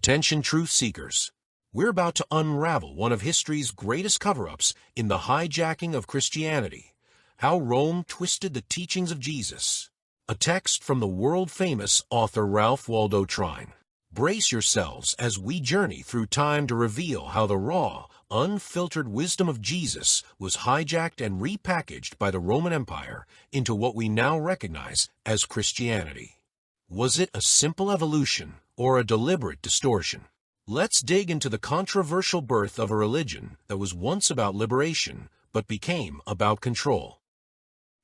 Attention truth seekers. We're about to unravel one of history's greatest cover-ups in the hijacking of Christianity, how Rome twisted the teachings of Jesus. A text from the world-famous author Ralph Waldo Trines. Brace yourselves as we journey through time to reveal how the raw, unfiltered wisdom of Jesus was hijacked and repackaged by the Roman Empire into what we now recognize as Christianity. Was it a simple evolution or a deliberate distortion? Let's dig into the controversial birth of a religion that was once about liberation but became about control.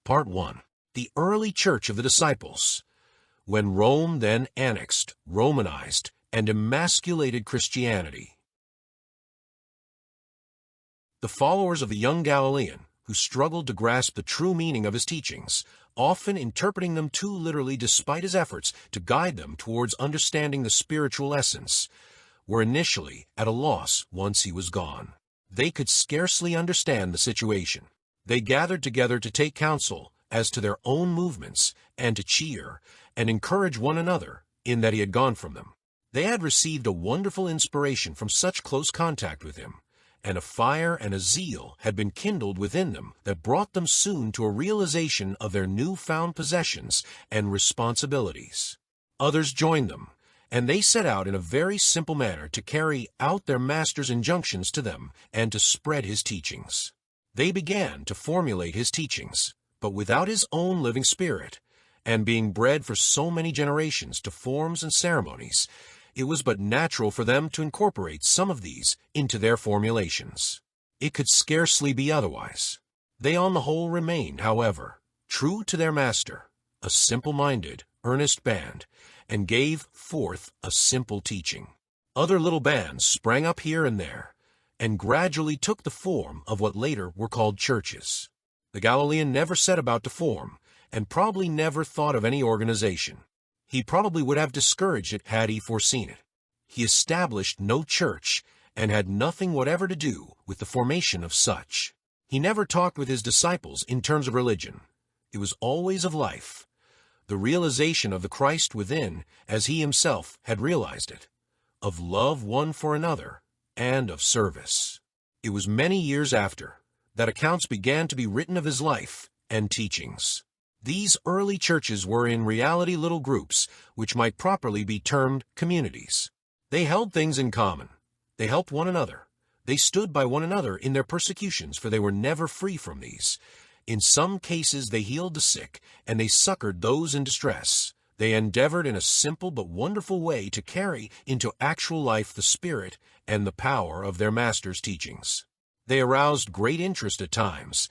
Part 1. The early Church of the Disciples. When Rome then annexed, Romanized, and emasculated Christianity. The followers of the young Galilean, who struggled to grasp the true meaning of his teachings, often interpreting them too literally despite his efforts to guide them towards understanding the spiritual essence, were initially at a loss once he was gone. They could scarcely understand the situation. They gathered together to take counsel as to their own movements and to cheer and encourage one another in that he had gone from them. They had received a wonderful inspiration from such close contact with him, and a fire and a zeal had been kindled within them that brought them soon to a realization of their newfound possessions and responsibilities. Others joined them, and they set out in a very simple manner to carry out their master's injunctions to them and to spread his teachings. They began to formulate his teachings, but without his own living spirit, and being bred for so many generations to forms and ceremonies, it was but natural for them to incorporate some of these into their formulations. It could scarcely be otherwise. They on the whole remained, however, true to their master, a simple-minded, earnest band, and gave forth a simple teaching. Other little bands sprang up here and there, and gradually took the form of what later were called churches. The Galilean never set about to form, and probably never thought of any organization. He probably would have discouraged it had he foreseen it. He established no church, and had nothing whatever to do with the formation of such. He never talked with his disciples in terms of religion. It was always of life, the realization of the Christ within as he himself had realized it, of love one for another, and of service. It was many years after that accounts began to be written of his life and teachings. These early churches were in reality little groups, which might properly be termed communities. They held things in common. They helped one another. They stood by one another in their persecutions, for they were never free from these. In some cases they healed the sick, and they succored those in distress. They endeavored in a simple but wonderful way to carry into actual life the spirit and the power of their master's teachings. They aroused great interest at times,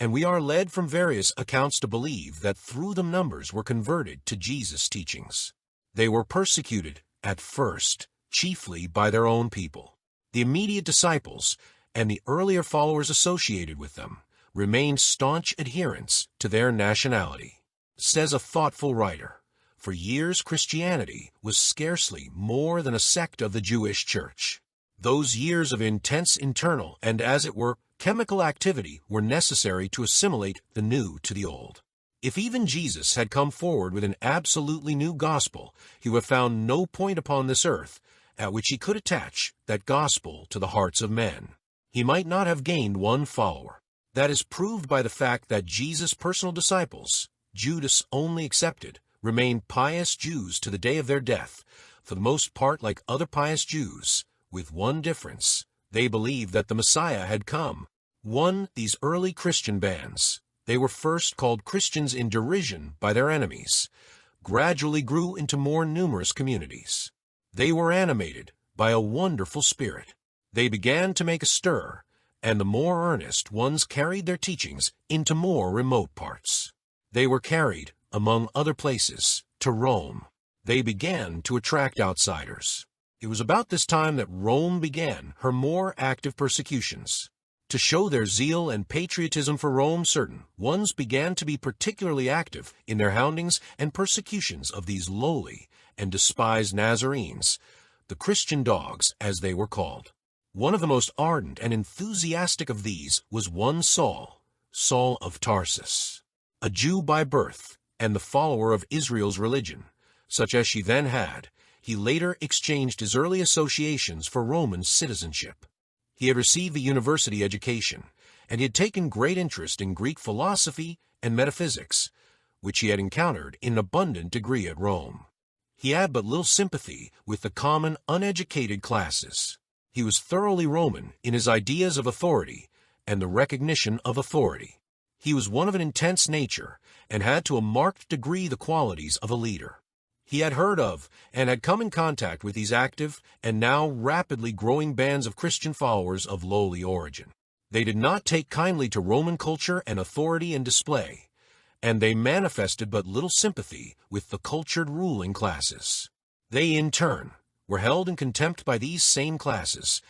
and we are led from various accounts to believe that through them numbers were converted to Jesus' teachings. They were persecuted, at first, chiefly by their own people. The immediate disciples, and the earlier followers associated with them, remained staunch adherents to their nationality. Says a thoughtful writer, for years Christianity was scarcely more than a sect of the Jewish church. Those years of intense internal and, as it were, chemical activity were necessary to assimilate the new to the old. If even Jesus had come forward with an absolutely new gospel, he would have found no point upon this earth at which he could attach that gospel to the hearts of men. He might not have gained one follower. That is proved by the fact that Jesus' personal disciples, Judas only excepted, remained pious Jews to the day of their death, for the most part like other pious Jews, with one difference. They believed that the Messiah had come. These early Christian bands, they were first called Christians in derision by their enemies, gradually grew into more numerous communities. They were animated by a wonderful spirit. They began to make a stir, and the more earnest ones carried their teachings into more remote parts. They were carried, among other places, to Rome. They began to attract outsiders. It was about this time that Rome began her more active persecutions. To show their zeal and patriotism for Rome, certain ones began to be particularly active in their houndings and persecutions of these lowly and despised Nazarenes, the Christian dogs, as they were called. One of the most ardent and enthusiastic of these was one Saul, Saul of Tarsus, a Jew by birth and the follower of Israel's religion, such as she then had. He later exchanged his early associations for Roman citizenship. He had received a university education, and he had taken great interest in Greek philosophy and metaphysics, which he had encountered in an abundant degree at Rome. He had but little sympathy with the common, uneducated classes. He was thoroughly Roman in his ideas of authority and the recognition of authority. He was one of an intense nature and had to a marked degree the qualities of a leader. He had heard of and had come in contact with these active and now rapidly growing bands of Christian followers of lowly origin. They did not take kindly to Roman culture and authority and display, and they manifested but little sympathy with the cultured ruling classes. They, in turn, were held in contempt by these same classes,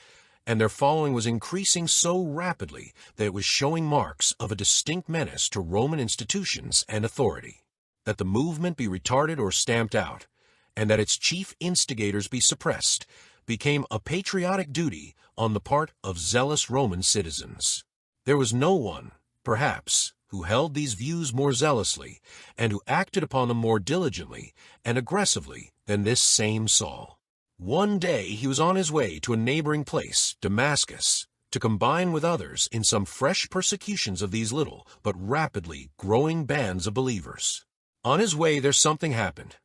and their following was increasing so rapidly that it was showing marks of a distinct menace to Roman institutions and authority. That the movement be retarded or stamped out, and that its chief instigators be suppressed, became a patriotic duty on the part of zealous Roman citizens. There was no one, perhaps, who held these views more zealously, and who acted upon them more diligently and aggressively than this same Saul. One day he was on his way to a neighboring place, Damascus, to combine with others in some fresh persecutions of these little but rapidly growing bands of believers. On his way there something happened.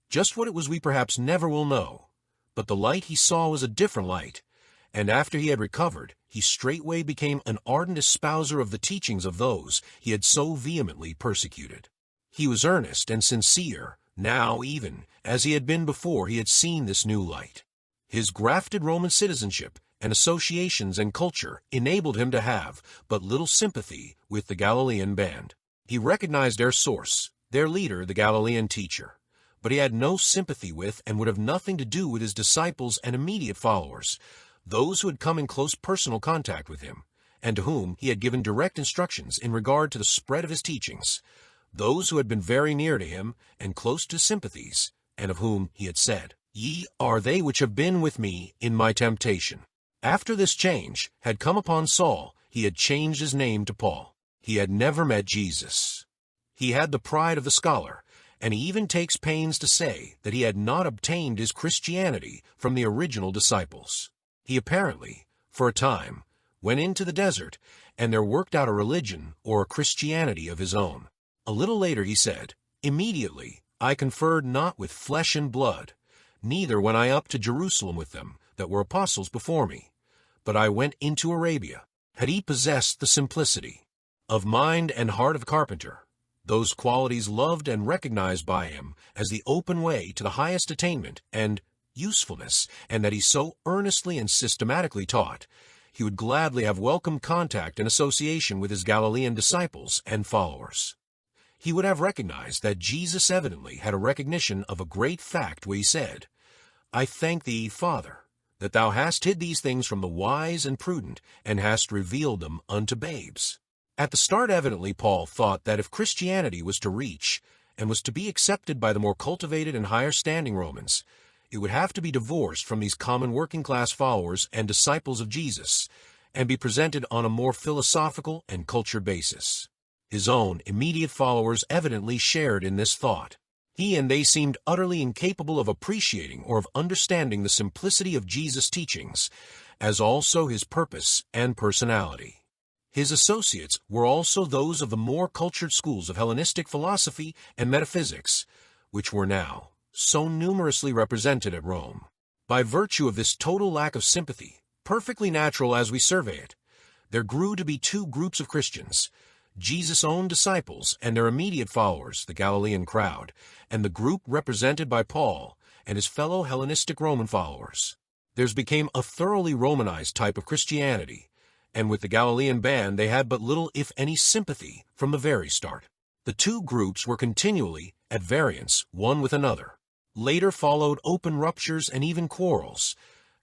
Just what it was we perhaps never will know, but the light he saw was a different light, and after he had recovered, he straightway became an ardent espouser of the teachings of those he had so vehemently persecuted. He was earnest and sincere, now even, as he had been before he had seen this new light. His grafted Roman citizenship and associations and culture enabled him to have but little sympathy with the Galilean band. He recognized their source, their leader, the Galilean teacher, but he had no sympathy with and would have nothing to do with his disciples and immediate followers, those who had come in close personal contact with him, and to whom he had given direct instructions in regard to the spread of his teachings, those who had been very near to him and close to his sympathies, and of whom he had said, "Ye are they which have been with me in my temptation." After this change had come upon Saul, he had changed his name to Paul. He had never met Jesus. He had the pride of the scholar, and he even takes pains to say that he had not obtained his Christianity from the original disciples. He apparently, for a time, went into the desert and there worked out a religion or a Christianity of his own. A little later he said, "Immediately I conferred not with flesh and blood, neither went I up to Jerusalem with them that were apostles before me, but I went into Arabia." Had he possessed the simplicity of mind and heart of a carpenter, those qualities loved and recognized by him as the open way to the highest attainment and usefulness, and that he so earnestly and systematically taught, he would gladly have welcomed contact and association with his Galilean disciples and followers. He would have recognized that Jesus evidently had a recognition of a great fact when he said, "I thank thee, Father, that thou hast hid these things from the wise and prudent, and hast revealed them unto babes." At the start, evidently, Paul thought that if Christianity was to reach and was to be accepted by the more cultivated and higher-standing Romans, it would have to be divorced from these common working-class followers and disciples of Jesus, and be presented on a more philosophical and cultured basis. His own immediate followers evidently shared in this thought. He and they seemed utterly incapable of appreciating or of understanding the simplicity of Jesus' teachings, as also his purpose and personality. His associates were also those of the more cultured schools of Hellenistic philosophy and metaphysics, which were now so numerously represented at Rome. By virtue of this total lack of sympathy, perfectly natural as we survey it, there grew to be two groups of Christians, Jesus' own disciples and their immediate followers, the Galilean crowd, and the group represented by Paul and his fellow Hellenistic Roman followers. Theirs became a thoroughly Romanized type of Christianity, and with the Galilean band they had but little, if any, sympathy from the very start. The two groups were continually at variance one with another. Later followed open ruptures and even quarrels,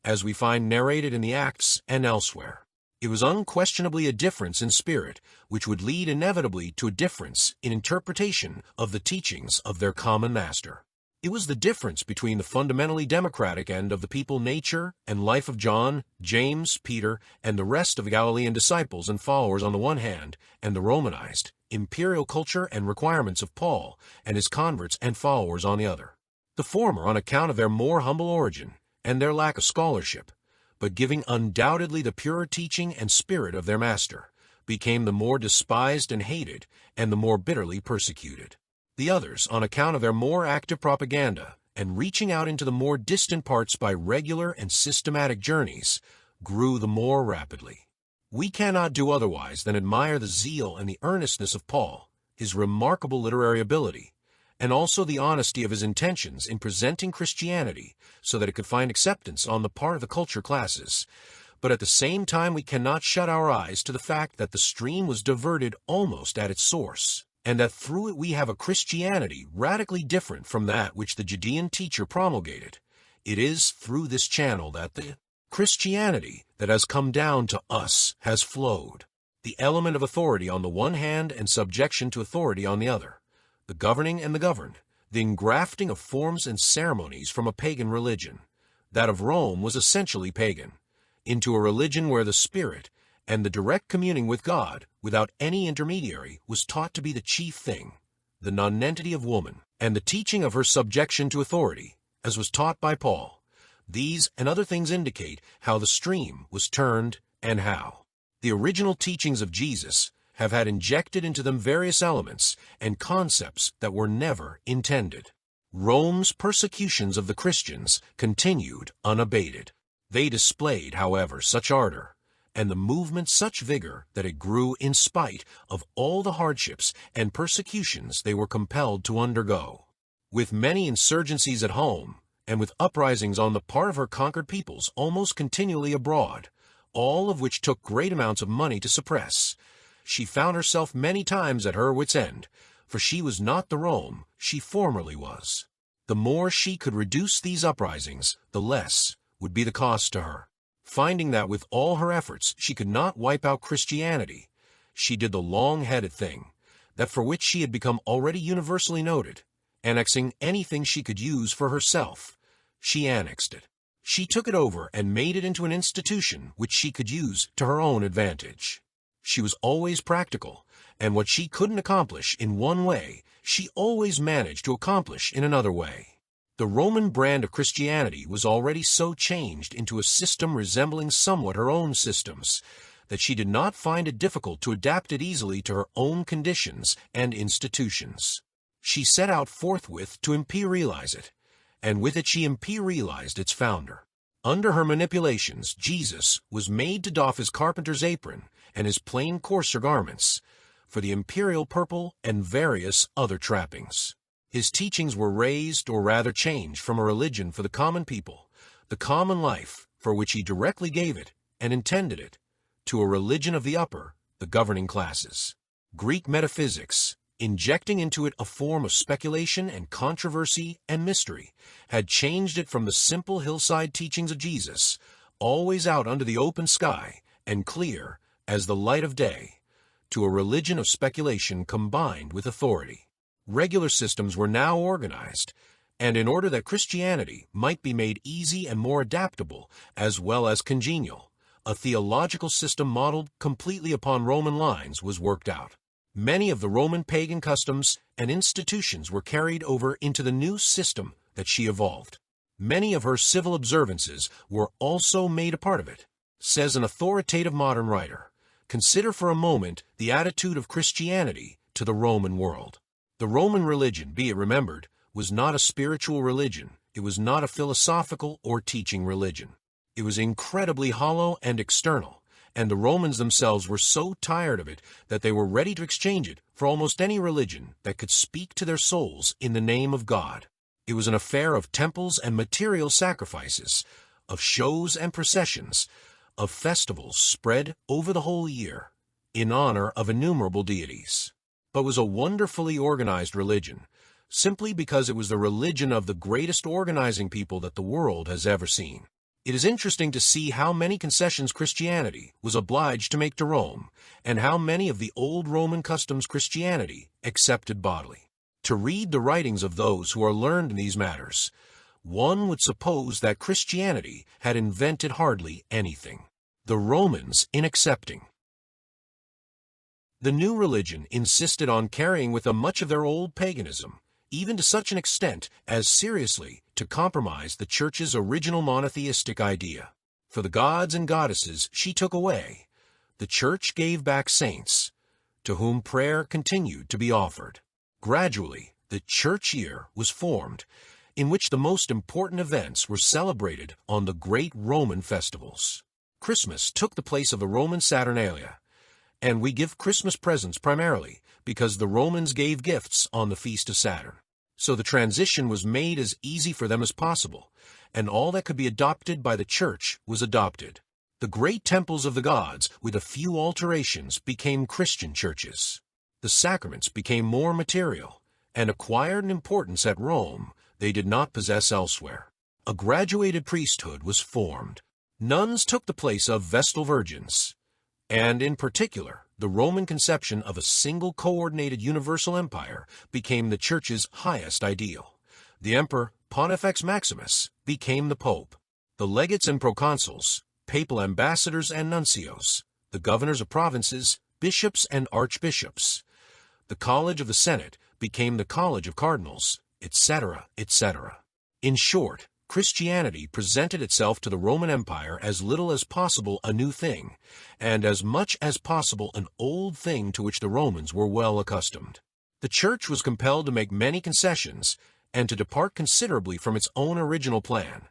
as we find narrated in the Acts and elsewhere. It was unquestionably a difference in spirit, which would lead inevitably to a difference in interpretation of the teachings of their common master. It was the difference between the fundamentally democratic end of the people nature and life of John, James, Peter, and the rest of the Galilean disciples and followers on the one hand, and the Romanized, imperial culture and requirements of Paul and his converts and followers on the other. The former on account of their more humble origin and their lack of scholarship, but giving undoubtedly the purer teaching and spirit of their master, became the more despised and hated and the more bitterly persecuted. The others on account of their more active propaganda and reaching out into the more distant parts by regular and systematic journeys, grew the more rapidly. We cannot do otherwise than admire the zeal and the earnestness of Paul, his remarkable literary ability, and also the honesty of his intentions in presenting Christianity so that it could find acceptance on the part of the culture classes. But at the same time we cannot shut our eyes to the fact that the stream was diverted almost at its source, and that through it we have a Christianity radically different from that which the Judean teacher promulgated. It is through this channel that the Christianity that has come down to us has flowed. The element of authority on the one hand and subjection to authority on the other, the governing and the governed, the engrafting of forms and ceremonies from a pagan religion, that of Rome was essentially pagan, into a religion where the Spirit and the direct communing with God, without any intermediary, was taught to be the chief thing, the nonentity of woman, and the teaching of her subjection to authority, as was taught by Paul. These and other things indicate how the stream was turned and how the original teachings of Jesus have had injected into them various elements and concepts that were never intended. Rome's persecutions of the Christians continued unabated. They displayed, however, such ardor, and the movement such vigor that it grew in spite of all the hardships and persecutions they were compelled to undergo. With many insurgencies at home, and with uprisings on the part of her conquered peoples almost continually abroad, all of which took great amounts of money to suppress, she found herself many times at her wit's end, for she was not the Rome she formerly was. The more she could reduce these uprisings, the less would be the cost to her. Finding that with all her efforts she could not wipe out Christianity, she did the long-headed thing, that for which she had become already universally noted, annexing anything she could use for herself. She annexed it. She took it over and made it into an institution which she could use to her own advantage. She was always practical, and what she couldn't accomplish in one way, she always managed to accomplish in another way. The Roman brand of Christianity was already so changed into a system resembling somewhat her own systems, that she did not find it difficult to adapt it easily to her own conditions and institutions. She set out forthwith to imperialize it, and with it she imperialized its founder. Under her manipulations, Jesus was made to doff his carpenter's apron and his plain coarser garments, for the imperial purple and various other trappings. His teachings were raised, or rather changed, from a religion for the common people, the common life, for which he directly gave it and intended it, to a religion of the upper, the governing classes. Greek metaphysics, injecting into it a form of speculation and controversy and mystery, had changed it from the simple hillside teachings of Jesus, always out under the open sky and clear as the light of day, to a religion of speculation combined with authority. Regular systems were now organized, and in order that Christianity might be made easy and more adaptable as well as congenial, a theological system modeled completely upon Roman lines was worked out. Many of the Roman pagan customs and institutions were carried over into the new system that she evolved. Many of her civil observances were also made a part of it. Says an authoritative modern writer, consider for a moment the attitude of Christianity to the Roman world. The Roman religion, be it remembered, was not a spiritual religion. It was not a philosophical or teaching religion. It was incredibly hollow and external, and the Romans themselves were so tired of it that they were ready to exchange it for almost any religion that could speak to their souls in the name of God. It was an affair of temples and material sacrifices, of shows and processions, of festivals spread over the whole year, in honor of innumerable deities, but was a wonderfully organized religion, simply because it was the religion of the greatest organizing people that the world has ever seen. It is interesting to see how many concessions Christianity was obliged to make to Rome, and how many of the old Roman customs Christianity accepted bodily. To read the writings of those who are learned in these matters, one would suppose that Christianity had invented hardly anything. The Romans in accepting. The new religion insisted on carrying with them much of their old paganism, even to such an extent as seriously to compromise the Church's original monotheistic idea. For the gods and goddesses she took away, the Church gave back saints, to whom prayer continued to be offered. Gradually, the Church year was formed, in which the most important events were celebrated on the great Roman festivals. Christmas took the place of the Roman Saturnalia, and we give Christmas presents primarily because the Romans gave gifts on the feast of Saturn. So the transition was made as easy for them as possible, and all that could be adopted by the Church was adopted. The great temples of the gods, with a few alterations, became Christian churches. The sacraments became more material, and acquired an importance at Rome they did not possess elsewhere. A graduated priesthood was formed. Nuns took the place of Vestal virgins, and in particular, the Roman conception of a single coordinated universal empire became the Church's highest ideal. The emperor, Pontifex Maximus, became the pope. The legates and proconsuls, papal ambassadors and nuncios, the governors of provinces, bishops and archbishops. The college of the Senate became the college of cardinals, etc., etc. In short, Christianity presented itself to the Roman Empire as little as possible a new thing, and as much as possible an old thing to which the Romans were well accustomed. The Church was compelled to make many concessions, and to depart considerably from its own original plan.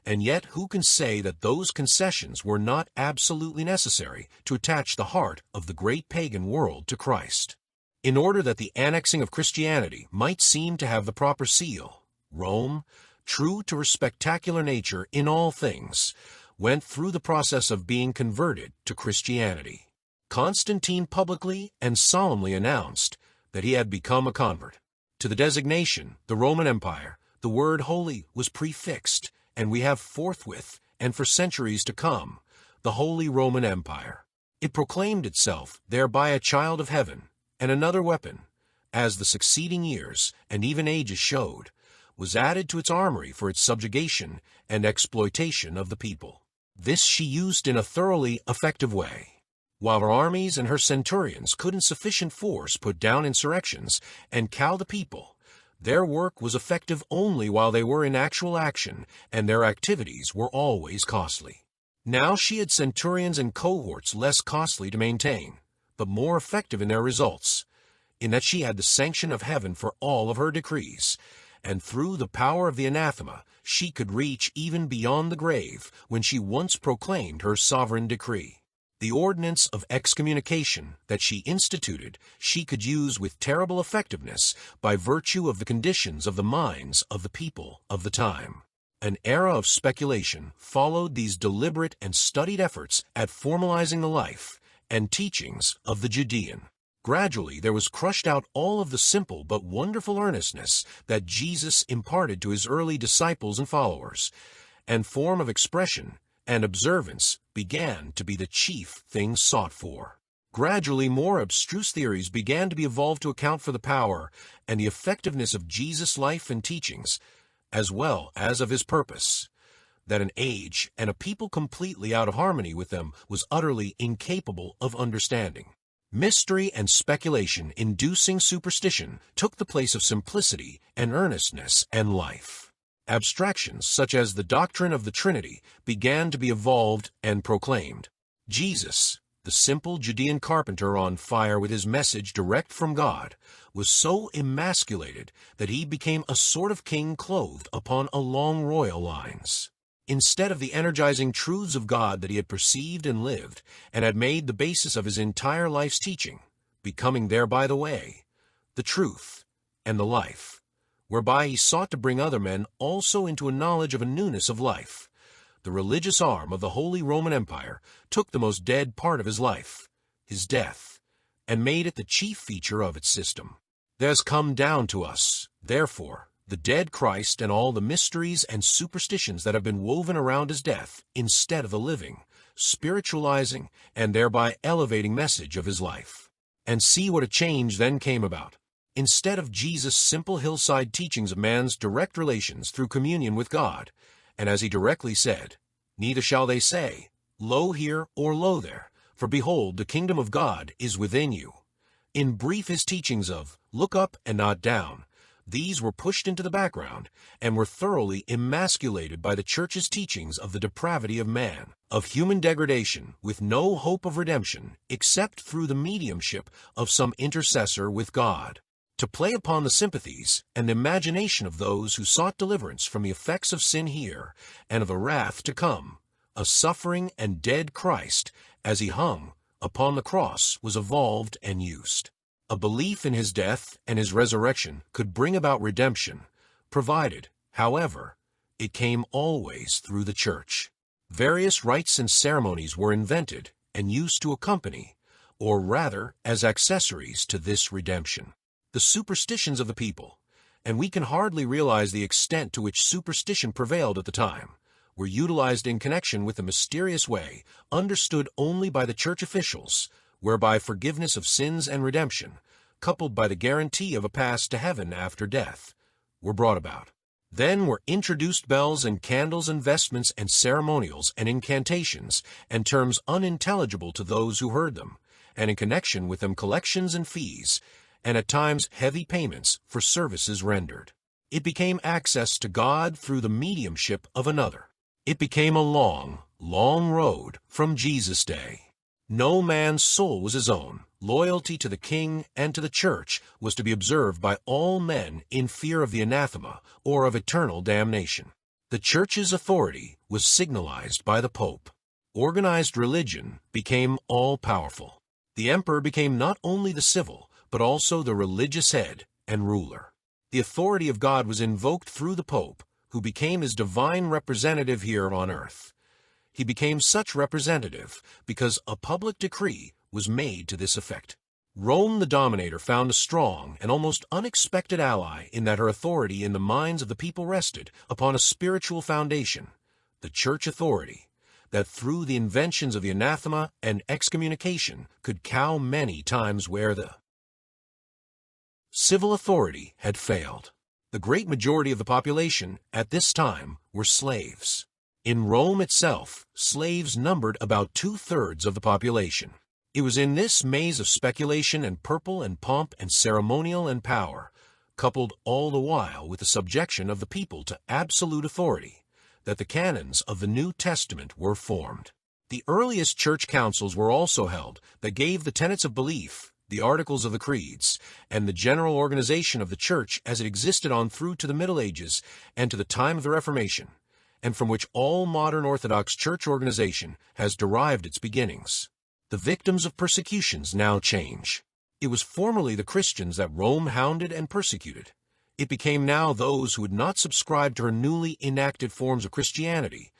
And yet who can say that those concessions were not absolutely necessary to attach the heart of the great pagan world to Christ? In order that the annexing of Christianity might seem to have the proper seal, Rome, true to her spectacular nature in all things, went through the process of being converted to Christianity. Constantine publicly and solemnly announced that he had become a convert. To the designation, the Roman Empire, the word holy was prefixed, and we have forthwith, and for centuries to come, the Holy Roman Empire. It proclaimed itself thereby a child of heaven, and another weapon, as the succeeding years and even ages showed, was added to its armory for its subjugation and exploitation of the people. This she used in a thoroughly effective way. While her armies and her centurions could in sufficient force put down insurrections and cow the people, their work was effective only while they were in actual action, and their activities were always costly. Now she had centurions and cohorts less costly to maintain, but more effective in their results, in that she had the sanction of heaven for all of her decrees, and through the power of the anathema she could reach even beyond the grave when she once proclaimed her sovereign decree. The ordinance of excommunication that she instituted she could use with terrible effectiveness by virtue of the conditions of the minds of the people of the time. An era of speculation followed these deliberate and studied efforts at formalizing the life and teachings of the Judean. Gradually there was crushed out all of the simple but wonderful earnestness that Jesus imparted to his early disciples and followers, and form of expression and observance began to be the chief things sought for. Gradually more abstruse theories began to be evolved to account for the power and the effectiveness of Jesus' life and teachings, as well as of his purpose, that an age and a people completely out of harmony with them was utterly incapable of understanding. Mystery and speculation inducing superstition took the place of simplicity and earnestness and life. Abstractions such as the doctrine of the Trinity began to be evolved and proclaimed. Jesus, the simple Judean carpenter on fire with his message direct from God, was so emasculated that he became a sort of king clothed upon a long royal lines. Instead of the energizing truths of God that he had perceived and lived, and had made the basis of his entire life's teaching, becoming thereby the way, the truth, and the life, whereby he sought to bring other men also into a knowledge of a newness of life, the religious arm of the Holy Roman Empire took the most dead part of his life, his death, and made it the chief feature of its system. There has come down to us, therefore, the dead Christ and all the mysteries and superstitions that have been woven around his death, instead of the living, spiritualizing, and thereby elevating message of his life. And see what a change then came about. Instead of Jesus' simple hillside teachings of man's direct relations through communion with God, and as he directly said, "Neither shall they say, Lo here or lo there, for behold, the kingdom of God is within you." In brief, his teachings of, "Look up and not down," These were pushed into the background and were thoroughly emasculated by the Church's teachings of the depravity of man, of human degradation with no hope of redemption except through the mediumship of some intercessor with God. To play upon the sympathies and the imagination of those who sought deliverance from the effects of sin here and of the wrath to come, a suffering and dead Christ, as he hung upon the cross, was evolved and used. A belief in his death and his resurrection could bring about redemption, provided, however, it came always through the Church. Various rites and ceremonies were invented and used to accompany, or rather as accessories to this redemption. The superstitions of the people, and we can hardly realize the extent to which superstition prevailed at the time, were utilized in connection with a mysterious way understood only by the Church officials, whereby forgiveness of sins and redemption, coupled by the guarantee of a pass to heaven after death, were brought about. Then were introduced bells and candles and vestments and ceremonials and incantations and terms unintelligible to those who heard them, and in connection with them collections and fees, and at times heavy payments for services rendered. It became access to God through the mediumship of another. It became a long, long road from Jesus' day. No man's soul was his own. Loyalty to the king and to the Church was to be observed by all men in fear of the anathema or of eternal damnation. The Church's authority was signalized by the Pope. Organized religion became all-powerful. The emperor became not only the civil, but also the religious head and ruler. The authority of God was invoked through the Pope, who became his divine representative here on earth. He became such representative because a public decree was made to this effect. Rome the Dominator found a strong and almost unexpected ally in that her authority in the minds of the people rested upon a spiritual foundation, the Church authority, that through the inventions of the anathema and excommunication could cow many times where the civil authority had failed. The great majority of the population at this time were slaves. In Rome itself, slaves numbered about 2/3 of the population. It was in this maze of speculation and purple and pomp and ceremonial and power, coupled all the while with the subjection of the people to absolute authority, that the canons of the New Testament were formed. The earliest church councils were also held that gave the tenets of belief, the articles of the creeds, and the general organization of the Church as it existed on through to the Middle Ages and to the time of the Reformation, and from which all modern Orthodox Church organization has derived its beginnings. The victims of persecutions now change. It was formerly the Christians that Rome hounded and persecuted. It became now those who would not subscribe to her newly enacted forms of Christianity,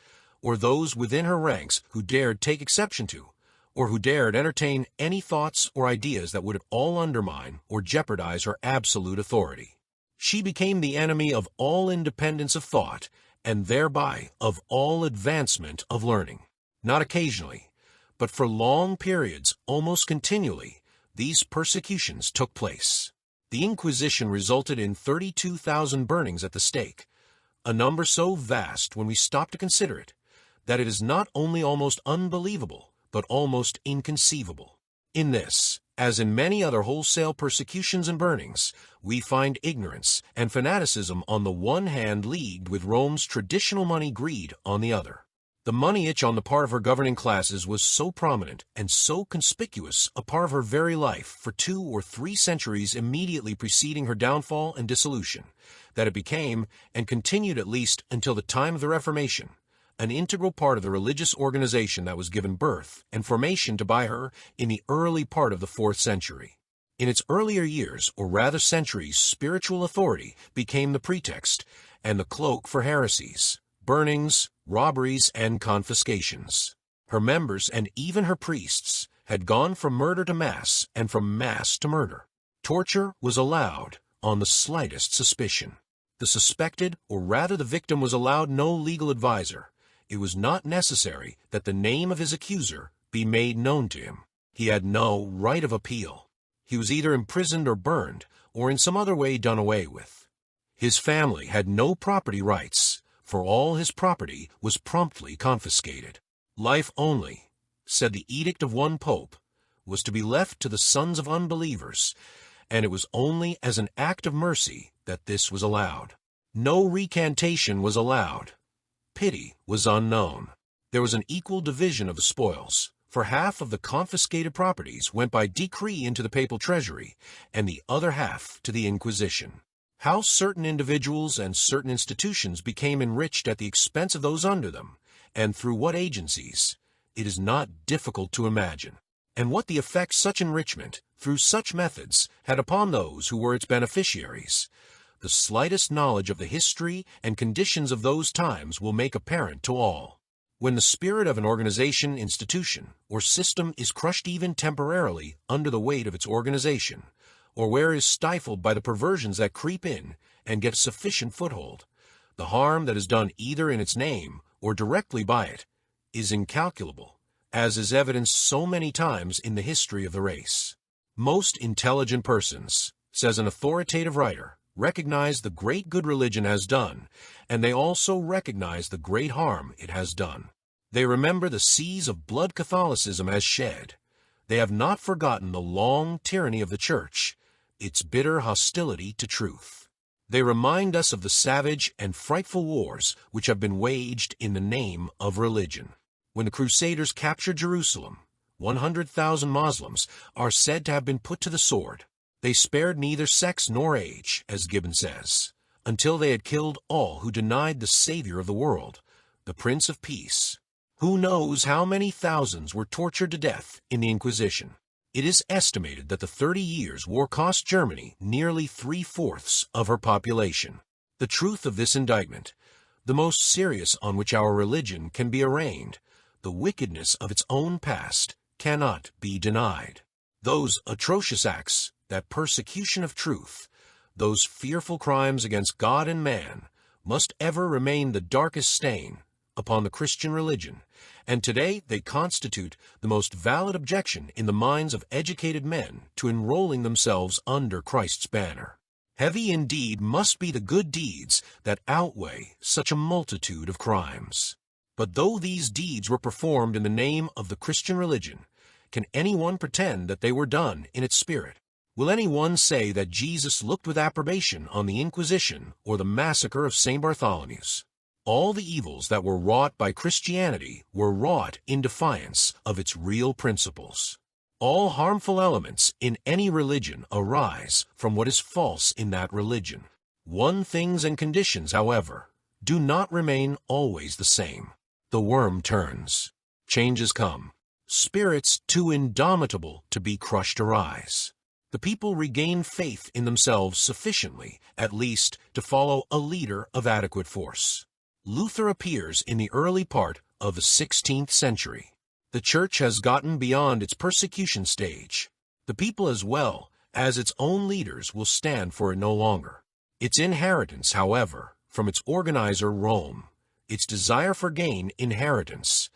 or those within her ranks who dared take exception to, or who dared entertain any thoughts or ideas that would at all undermine or jeopardize her absolute authority. She became the enemy of all independence of thought, and thereby of all advancement of learning. Not occasionally, but for long periods, almost continually, these persecutions took place. The Inquisition resulted in 32,000 burnings at the stake, a number so vast when we stop to consider it, that it is not only almost unbelievable, but almost inconceivable. In this, as in many other wholesale persecutions and burnings, we find ignorance and fanaticism on the one hand leagued with Rome's traditional money greed on the other. The money itch on the part of her governing classes was so prominent and so conspicuous a part of her very life for 2 or 3 centuries immediately preceding her downfall and dissolution, that it became, and continued at least until the time of the Reformation, an integral part of the religious organization that was given birth and formation to by her in the early part of the 4th century. In its earlier years, or rather centuries, spiritual authority became the pretext and the cloak for heresies, burnings, robberies, and confiscations. Her members and even her priests had gone from murder to mass and from mass to murder. Torture was allowed on the slightest suspicion. The suspected, or rather the victim, was allowed no legal advisor. It was not necessary that the name of his accuser be made known to him. He had no right of appeal. He was either imprisoned or burned, or in some other way done away with. His family had no property rights, for all his property was promptly confiscated. Life only, said the edict of one pope, was to be left to the sons of unbelievers, and it was only as an act of mercy that this was allowed. No recantation was allowed. Pity was unknown. There was an equal division of the spoils, for half of the confiscated properties went by decree into the papal treasury, and the other half to the Inquisition. How certain individuals and certain institutions became enriched at the expense of those under them, and through what agencies, it is not difficult to imagine, and what the effect such enrichment, through such methods, had upon those who were its beneficiaries. The slightest knowledge of the history and conditions of those times will make apparent to all. When the spirit of an organization, institution, or system is crushed even temporarily under the weight of its organization, or where it is stifled by the perversions that creep in and get sufficient foothold, the harm that is done either in its name or directly by it is incalculable, as is evidenced so many times in the history of the race. Most intelligent persons, says an authoritative writer, recognize the great good religion has done, and they also recognize the great harm it has done. They remember the seas of blood Catholicism has shed. They have not forgotten the long tyranny of the Church, its bitter hostility to truth. They remind us of the savage and frightful wars which have been waged in the name of religion. When the Crusaders captured Jerusalem, 100,000 Moslems are said to have been put to the sword. They spared neither sex nor age, as Gibbon says, until they had killed all who denied the Savior of the world, the Prince of Peace. Who knows how many thousands were tortured to death in the Inquisition? It is estimated that the 30 years' war cost Germany nearly 3/4 of her population. The truth of this indictment, the most serious on which our religion can be arraigned, the wickedness of its own past, cannot be denied. Those atrocious acts, that persecution of truth, those fearful crimes against God and man, must ever remain the darkest stain upon the Christian religion, and today they constitute the most valid objection in the minds of educated men to enrolling themselves under Christ's banner. Heavy indeed must be the good deeds that outweigh such a multitude of crimes. But though these deeds were performed in the name of the Christian religion, can anyone pretend that they were done in its spirit? Will anyone say that Jesus looked with approbation on the Inquisition or the massacre of St. Bartholomew's? All the evils that were wrought by Christianity were wrought in defiance of its real principles. All harmful elements in any religion arise from what is false in that religion. One things and conditions, however, do not remain always the same. The worm turns. Changes come. Spirits too indomitable to be crushed arise. The people regain faith in themselves sufficiently, at least, to follow a leader of adequate force. Luther appears in the early part of the 16th century. The Church has gotten beyond its persecution stage. The people as well as its own leaders will stand for it no longer. Its inheritance, however, from its organizer Rome, its desire for gain inheritance,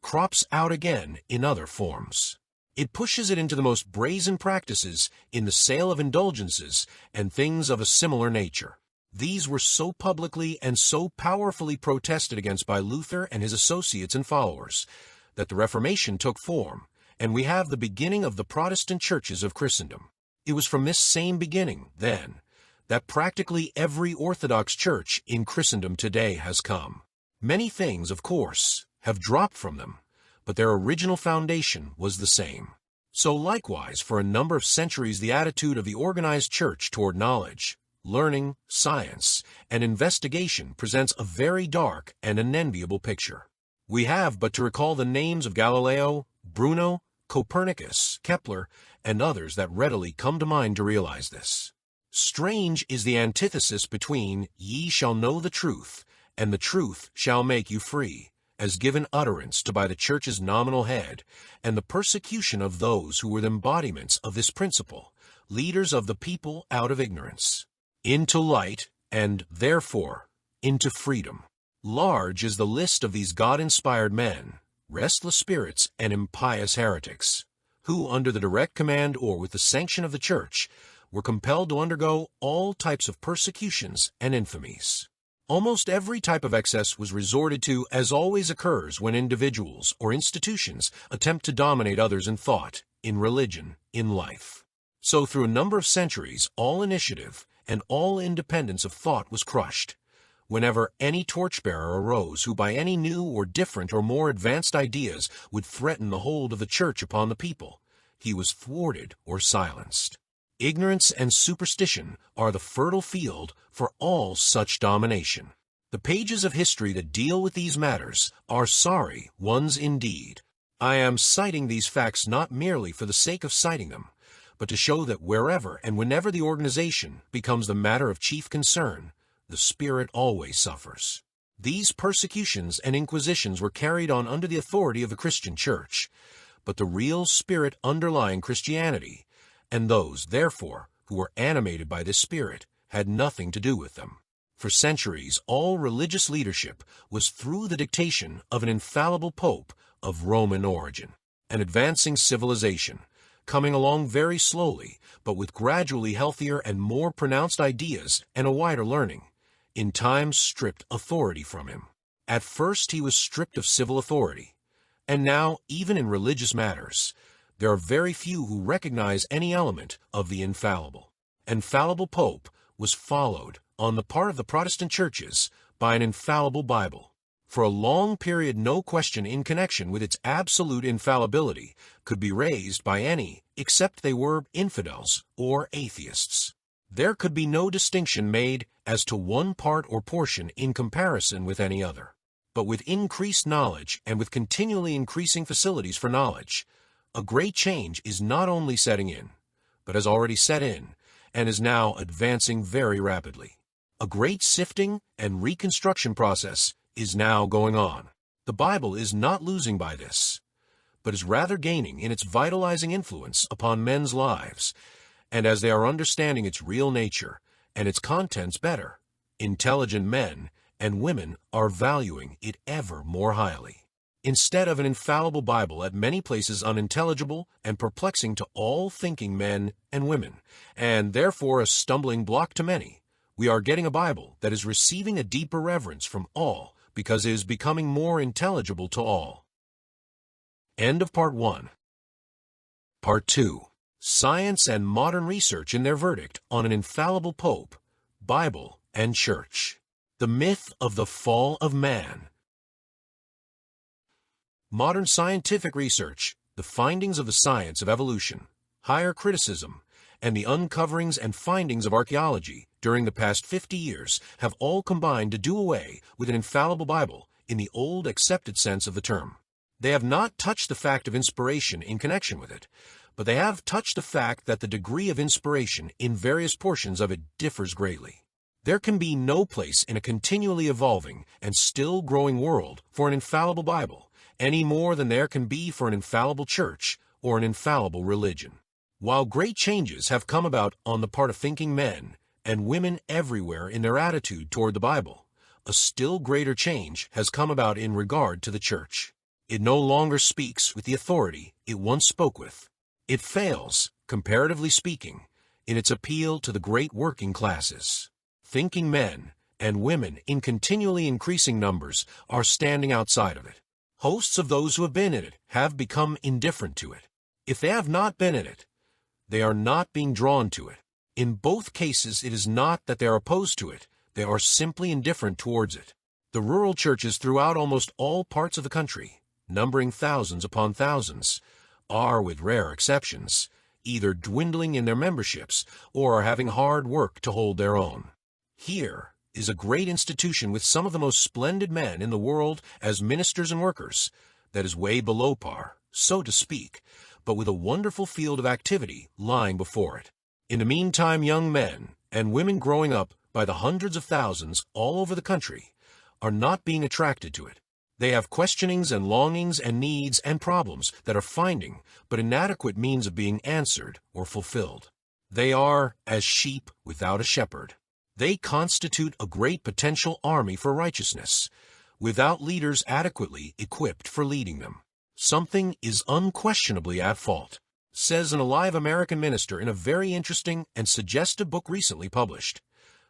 crops out again in other forms. It pushes it into the most brazen practices in the sale of indulgences and things of a similar nature. These were so publicly and so powerfully protested against by Luther and his associates and followers that the Reformation took form, and we have the beginning of the Protestant churches of Christendom. It was from this same beginning, then, that practically every Orthodox church in Christendom today has come. Many things, of course, have dropped from them, but their original foundation was the same. So likewise, for a number of centuries, the attitude of the organized church toward knowledge, learning, science, and investigation presents a very dark and unenviable picture. We have but to recall the names of Galileo, Bruno, Copernicus, Kepler, and others that readily come to mind to realize this. Strange is the antithesis between "ye shall know the truth," and "the truth shall make you free," as given utterance to by the Church's nominal head, and the persecution of those who were the embodiments of this principle, leaders of the people out of ignorance. Into light, and, therefore, into freedom. Large is the list of these God-inspired men, restless spirits and impious heretics, who, under the direct command or with the sanction of the Church, were compelled to undergo all types of persecutions and infamies. Almost every type of excess was resorted to, as always occurs when individuals or institutions attempt to dominate others in thought, in religion, in life. So through a number of centuries, all initiative and all independence of thought was crushed. Whenever any torchbearer arose who by any new or different or more advanced ideas would threaten the hold of the church upon the people, he was thwarted or silenced. Ignorance and superstition are the fertile field for all such domination. The pages of history that deal with these matters are sorry ones indeed. I am citing these facts not merely for the sake of citing them, but to show that wherever and whenever the organization becomes the matter of chief concern, the spirit always suffers. These persecutions and inquisitions were carried on under the authority of the Christian Church, but the real spirit underlying Christianity, and those, therefore, who were animated by this spirit, had nothing to do with them. For centuries, all religious leadership was through the dictation of an infallible pope of Roman origin, an advancing civilization, coming along very slowly, but with gradually healthier and more pronounced ideas and a wider learning, in time stripped authority from him. At first he was stripped of civil authority, and now, even in religious matters, there are very few who recognize any element of the infallible. Infallible pope was followed, on the part of the Protestant churches, by an infallible Bible. For a long period no question in connection with its absolute infallibility could be raised by any except they were infidels or atheists. There could be no distinction made as to one part or portion in comparison with any other. But with increased knowledge and with continually increasing facilities for knowledge, a great change is not only setting in, but has already set in and is now advancing very rapidly. A great sifting and reconstruction process is now going on. The Bible is not losing by this, but is rather gaining in its vitalizing influence upon men's lives, and as they are understanding its real nature and its contents better, intelligent men and women are valuing it ever more highly. Instead of an infallible Bible at many places unintelligible and perplexing to all thinking men and women, and therefore a stumbling block to many, we are getting a Bible that is receiving a deeper reverence from all because it is becoming more intelligible to all. End of Part 1. Part 2. Science and modern research in their verdict on an infallible Pope, Bible, and Church. The myth of the fall of man. Modern scientific research, the findings of the science of evolution, higher criticism, and the uncoverings and findings of archaeology during the past 50 years have all combined to do away with an infallible Bible in the old accepted sense of the term. They have not touched the fact of inspiration in connection with it, but they have touched the fact that the degree of inspiration in various portions of it differs greatly. There can be no place in a continually evolving and still growing world for an infallible Bible, any more than there can be for an infallible church or an infallible religion. While great changes have come about on the part of thinking men and women everywhere in their attitude toward the Bible, a still greater change has come about in regard to the church. It no longer speaks with the authority it once spoke with. It fails, comparatively speaking, in its appeal to the great working classes. Thinking men and women in continually increasing numbers are standing outside of it. Hosts of those who have been in it have become indifferent to it. If they have not been in it, they are not being drawn to it. In both cases, it is not that they are opposed to it. They are simply indifferent towards it. The rural churches throughout almost all parts of the country, numbering thousands upon thousands, are, with rare exceptions, either dwindling in their memberships or are having hard work to hold their own. Here is a great institution with some of the most splendid men in the world as ministers and workers that is way below par, so to speak, but with a wonderful field of activity lying before it. In the meantime, young men and women growing up by the hundreds of thousands all over the country are not being attracted to it. They have questionings and longings and needs and problems that are finding but inadequate means of being answered or fulfilled. They are as sheep without a shepherd. They constitute a great potential army for righteousness, without leaders adequately equipped for leading them. Something is unquestionably at fault, says an alive American minister in a very interesting and suggestive book recently published.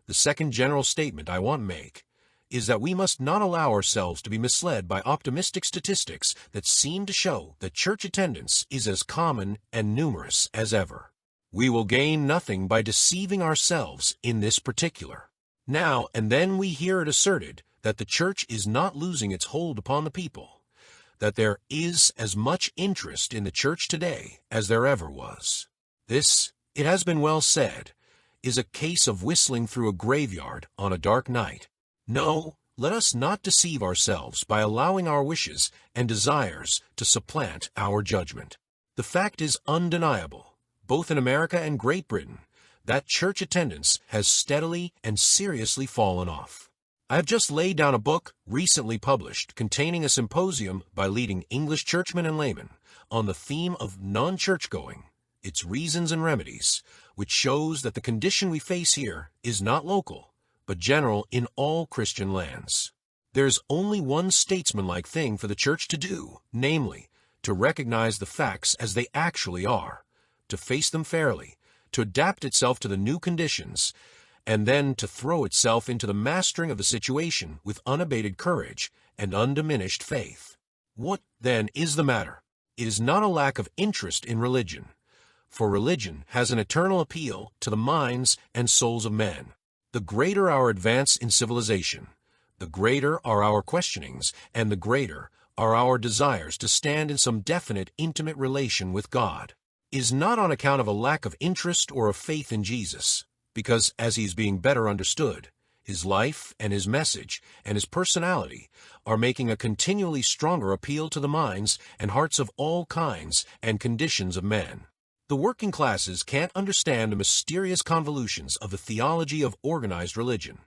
The second general statement I want to make is that we must not allow ourselves to be misled by optimistic statistics that seem to show that church attendance is as common and numerous as ever. We will gain nothing by deceiving ourselves in this particular. Now and then we hear it asserted that the church is not losing its hold upon the people, that there is as much interest in the church today as there ever was. This, it has been well said, is a case of whistling through a graveyard on a dark night. No, let us not deceive ourselves by allowing our wishes and desires to supplant our judgment. The fact is undeniable, both in America and Great Britain, that church attendance has steadily and seriously fallen off. I have just laid down a book recently published containing a symposium by leading English churchmen and laymen on the theme of non-church-going, its reasons and remedies, which shows that the condition we face here is not local, but general in all Christian lands. There's only one statesmanlike thing for the church to do, namely, to recognize the facts as they actually are, to face them fairly, to adapt itself to the new conditions, and then to throw itself into the mastering of the situation with unabated courage and undiminished faith. What, then, is the matter? It is not a lack of interest in religion, for religion has an eternal appeal to the minds and souls of men. The greater our advance in civilization, the greater are our questionings, and the greater are our desires to stand in some definite, intimate relation with God. It is not on account of a lack of interest or of faith in Jesus, because as he is being better understood, his life and his message and his personality are making a continually stronger appeal to the minds and hearts of all kinds and conditions of men. The working classes can't understand the mysterious convolutions of the theology of organized religion,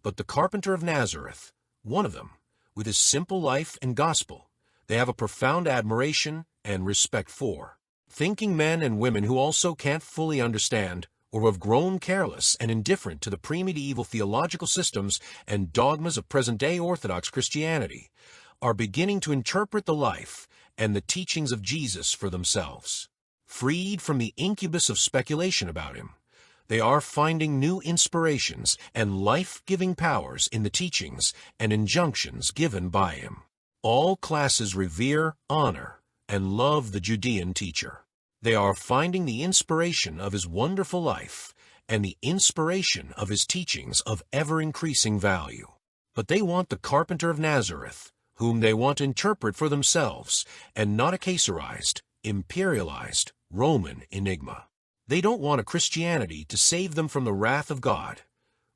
but the carpenter of Nazareth, one of them, with his simple life and gospel, they have a profound admiration and respect for. Thinking men and women who also can't fully understand or have grown careless and indifferent to the pre-medieval theological systems and dogmas of present-day Orthodox Christianity are beginning to interpret the life and the teachings of Jesus for themselves. Freed from the incubus of speculation about him, they are finding new inspirations and life-giving powers in the teachings and injunctions given by him. All classes revere, honor, and love the Judean teacher. They are finding the inspiration of his wonderful life and the inspiration of his teachings of ever-increasing value. But they want the carpenter of Nazareth, whom they want to interpret for themselves, and not a Caesarized, imperialized Roman enigma. They don't want a Christianity to save them from the wrath of God,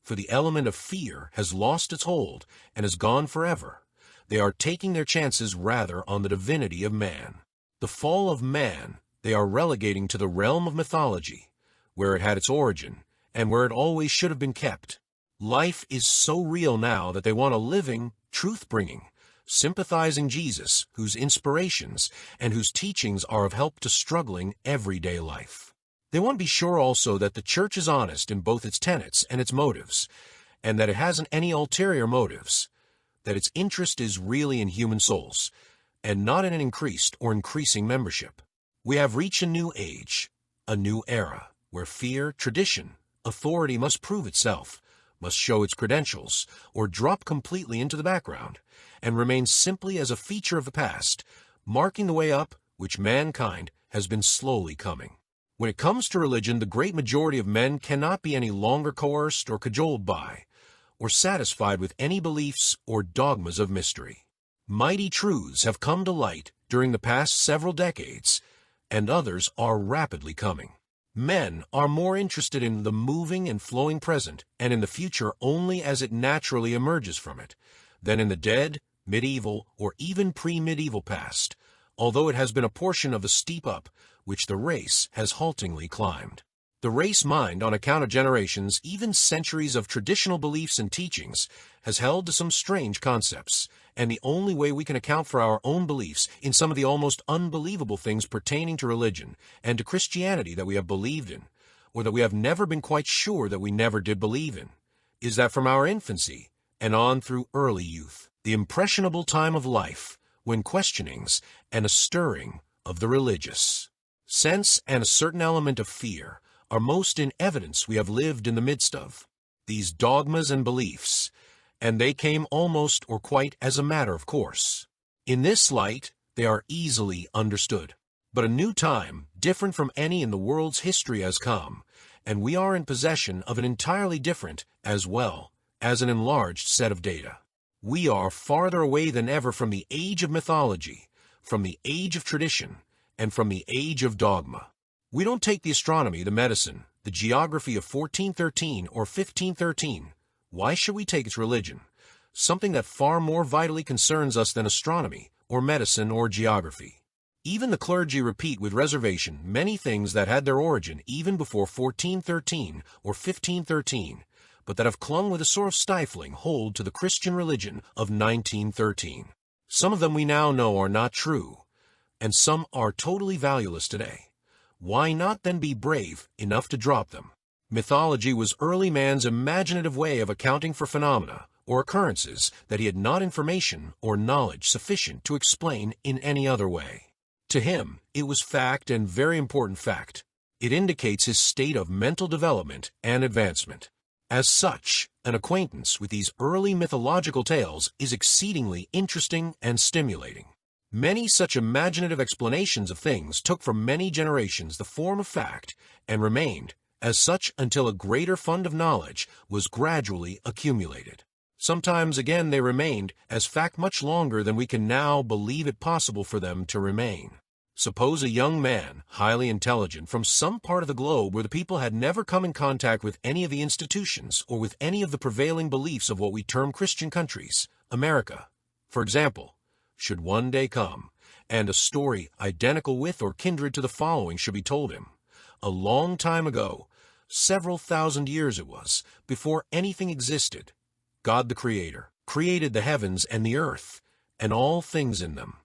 for the element of fear has lost its hold and has gone forever. They are taking their chances rather on the divinity of man. The fall of man they are relegating to the realm of mythology, where it had its origin, and where it always should have been kept. Life is so real now that they want a living, truth-bringing, sympathizing Jesus, whose inspirations and whose teachings are of help to struggling everyday life. They want to be sure also that the church is honest in both its tenets and its motives, and that it hasn't any ulterior motives, that its interest is really in human souls, and not in an increased or increasing membership. We have reached a new age, a new era, where fear, tradition, authority must prove itself, must show its credentials, or drop completely into the background, and remain simply as a feature of the past, marking the way up which mankind has been slowly coming. When it comes to religion, the great majority of men cannot be any longer coerced or cajoled by, or satisfied with any beliefs or dogmas of mystery. Mighty truths have come to light during the past several decades, and others are rapidly coming. Men are more interested in the moving and flowing present and in the future only as it naturally emerges from it, than in the dead, medieval, or even pre-medieval past, although it has been a portion of the steep up which the race has haltingly climbed. The race mind, on account of generations, even centuries of traditional beliefs and teachings, has held to some strange concepts, and the only way we can account for our own beliefs in some of the almost unbelievable things pertaining to religion and to Christianity that we have believed in, or that we have never been quite sure that we never did believe in, is that from our infancy and on through early youth, the impressionable time of life, when questionings and a stirring of the religious sense and a certain element of fear are most in evidence we have lived in the midst of these dogmas and beliefs, and they came almost or quite as a matter of course. In this light, they are easily understood. But a new time, different from any in the world's history has come, and we are in possession of an entirely different, as well as an enlarged set of data. We are farther away than ever from the age of mythology, from the age of tradition, and from the age of dogma. We don't take the astronomy, the medicine, the geography of 1413 or 1513. Why should we take its religion? Something that far more vitally concerns us than astronomy, or medicine, or geography. Even the clergy repeat with reservation many things that had their origin even before 1413 or 1513, but that have clung with a sort of stifling hold to the Christian religion of 1913. Some of them we now know are not true, and some are totally valueless today. Why not then be brave enough to drop them? Mythology was early man's imaginative way of accounting for phenomena or occurrences that he had not information or knowledge sufficient to explain in any other way. To him, it was fact, and very important fact. It indicates his state of mental development and advancement. As such, an acquaintance with these early mythological tales is exceedingly interesting and stimulating. Many such imaginative explanations of things took for many generations the form of fact and remained as such until a greater fund of knowledge was gradually accumulated. Sometimes again they remained as fact much longer than we can now believe it possible for them to remain. Suppose a young man, highly intelligent, from some part of the globe where the people had never come in contact with any of the institutions or with any of the prevailing beliefs of what we term Christian countries, America, for example, should one day come, and a story identical with or kindred to the following should be told him. A long time ago, several thousand years it was, before anything existed, God the Creator created the heavens and the earth, and all things in them,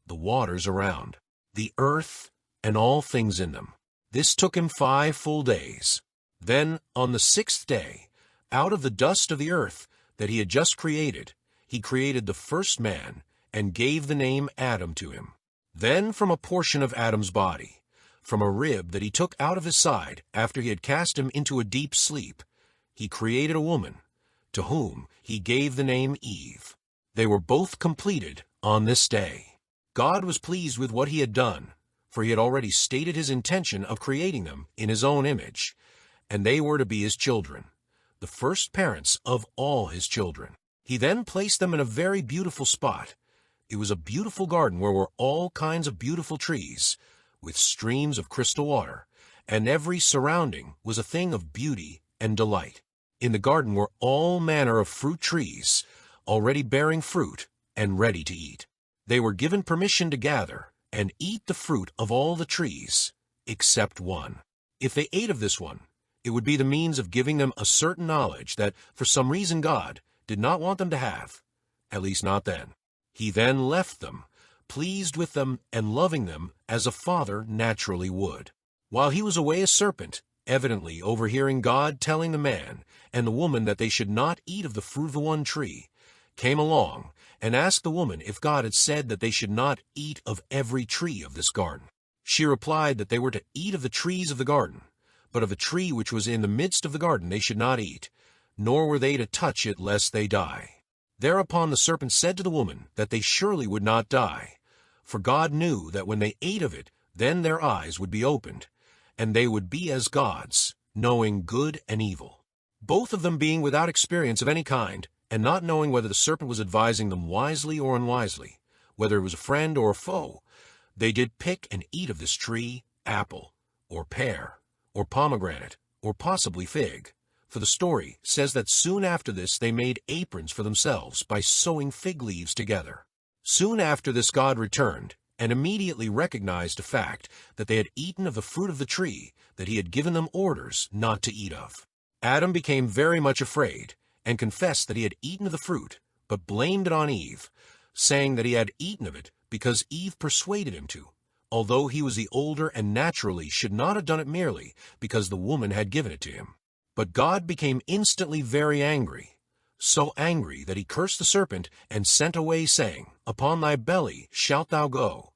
the waters around, the earth, and all things in them. This took him 5 full days. Then, on the 6th day, out of the dust of the earth that he had just created, he created the first man, and gave the name Adam to him. Then from a portion of Adam's body, from a rib that he took out of his side after he had cast him into a deep sleep, he created a woman, to whom he gave the name Eve. They were both completed on this day. God was pleased with what he had done, for he had already stated his intention of creating them in his own image, and they were to be his children, the first parents of all his children. He then placed them in a very beautiful spot. It was a beautiful garden where were all kinds of beautiful trees, with streams of crystal water, and every surrounding was a thing of beauty and delight. In the garden were all manner of fruit trees, already bearing fruit and ready to eat. They were given permission to gather and eat the fruit of all the trees, except one. If they ate of this one, it would be the means of giving them a certain knowledge that, for some reason, God did not want them to have, at least not then. He then left them, pleased with them and loving them as a father naturally would. While he was away, a serpent, evidently overhearing God telling the man and the woman that they should not eat of the fruit of the one tree, came along and asked the woman if God had said that they should not eat of every tree of this garden. She replied that they were to eat of the trees of the garden, but of the tree which was in the midst of the garden they should not eat, nor were they to touch it lest they die. Thereupon the serpent said to the woman that they surely would not die, for God knew that when they ate of it, then their eyes would be opened, and they would be as gods, knowing good and evil. Both of them being without experience of any kind, and not knowing whether the serpent was advising them wisely or unwisely, whether it was a friend or a foe, they did pick and eat of this tree, apple, or pear, or pomegranate, or possibly fig. For the story says that soon after this they made aprons for themselves by sewing fig leaves together. Soon after this God returned, and immediately recognized the fact that they had eaten of the fruit of the tree that he had given them orders not to eat of. Adam became very much afraid, and confessed that he had eaten of the fruit, but blamed it on Eve, saying that he had eaten of it because Eve persuaded him to, although he was the older and naturally should not have done it merely because the woman had given it to him. But God became instantly very angry, so angry that he cursed the serpent and sent away, saying, Upon thy belly shalt thou go,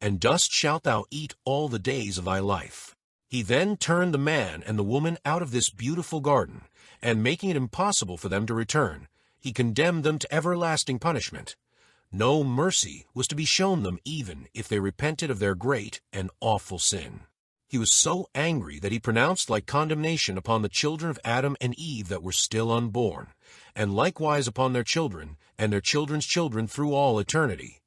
and dust shalt thou eat all the days of thy life. He then turned the man and the woman out of this beautiful garden, and making it impossible for them to return, he condemned them to everlasting punishment. No mercy was to be shown them even if they repented of their great and awful sin. He was so angry that he pronounced like condemnation upon the children of Adam and Eve that were still unborn, and likewise upon their children and their children's children through all eternity,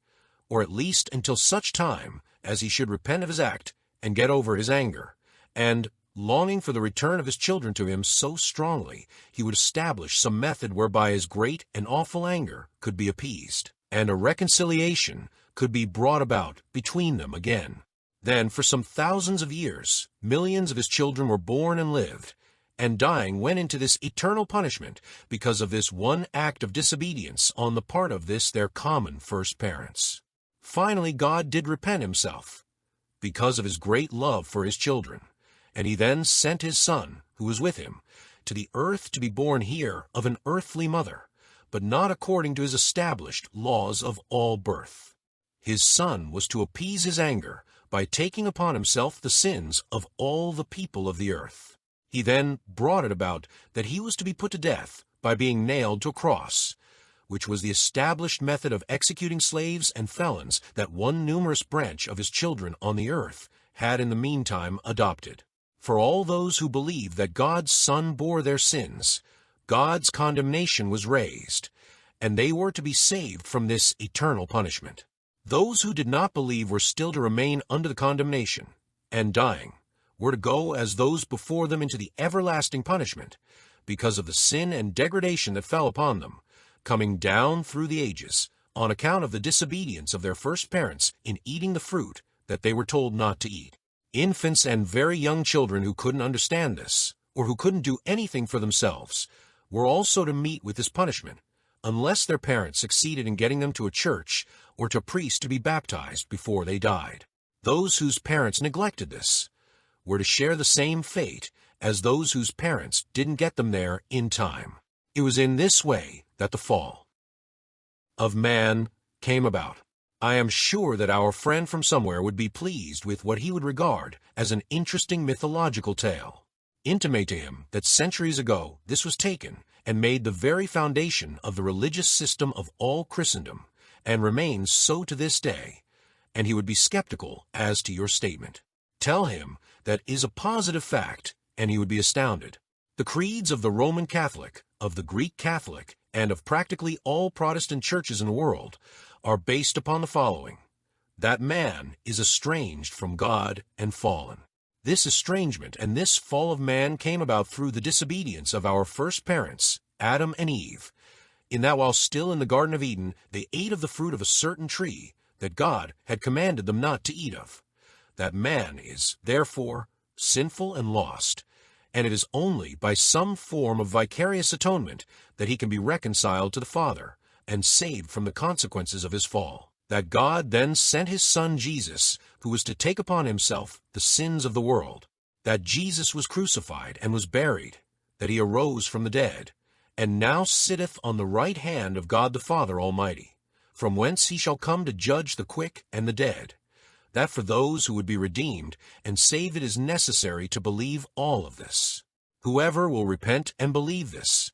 or at least until such time as he should repent of his act and get over his anger, and, longing for the return of his children to him so strongly, he would establish some method whereby his great and awful anger could be appeased, and a reconciliation could be brought about between them again. Then, for some thousands of years, millions of his children were born and lived, and dying went into this eternal punishment because of this one act of disobedience on the part of this their common first parents. Finally, God did repent himself, because of his great love for his children, and he then sent his Son, who was with him, to the earth to be born here of an earthly mother, but not according to his established laws of all birth. His Son was to appease his anger by taking upon himself the sins of all the people of the earth. He then brought it about that he was to be put to death by being nailed to a cross, which was the established method of executing slaves and felons that one numerous branch of his children on the earth had in the meantime adopted. For all those who believed that God's Son bore their sins, God's condemnation was raised, and they were to be saved from this eternal punishment. Those who did not believe were still to remain under the condemnation, and dying, were to go as those before them into the everlasting punishment, because of the sin and degradation that fell upon them, coming down through the ages, on account of the disobedience of their first parents in eating the fruit that they were told not to eat. Infants and very young children who couldn't understand this, or who couldn't do anything for themselves, were also to meet with this punishment, unless their parents succeeded in getting them to a church or to a priest to be baptized before they died. Those whose parents neglected this were to share the same fate as those whose parents didn't get them there in time. It was in this way that the fall of man came about. I am sure that our friend from somewhere would be pleased with what he would regard as an interesting mythological tale. Intimate to him that centuries ago this was taken and made the very foundation of the religious system of all Christendom, and remains so to this day, and he would be skeptical as to your statement. Tell him that is a positive fact, and he would be astounded. The creeds of the Roman Catholic, of the Greek Catholic, and of practically all Protestant churches in the world are based upon the following: that man is estranged from God and fallen. This estrangement and this fall of man came about through the disobedience of our first parents, Adam and Eve, in that while still in the Garden of Eden they ate of the fruit of a certain tree that God had commanded them not to eat of. That man is, therefore, sinful and lost, and it is only by some form of vicarious atonement that he can be reconciled to the Father and saved from the consequences of his fall. That God then sent his Son Jesus, who was to take upon himself the sins of the world. That Jesus was crucified and was buried. That he arose from the dead, and now sitteth on the right hand of God the Father Almighty, from whence he shall come to judge the quick and the dead. That for those who would be redeemed and saved it is necessary to believe all of this. Whoever will repent and believe this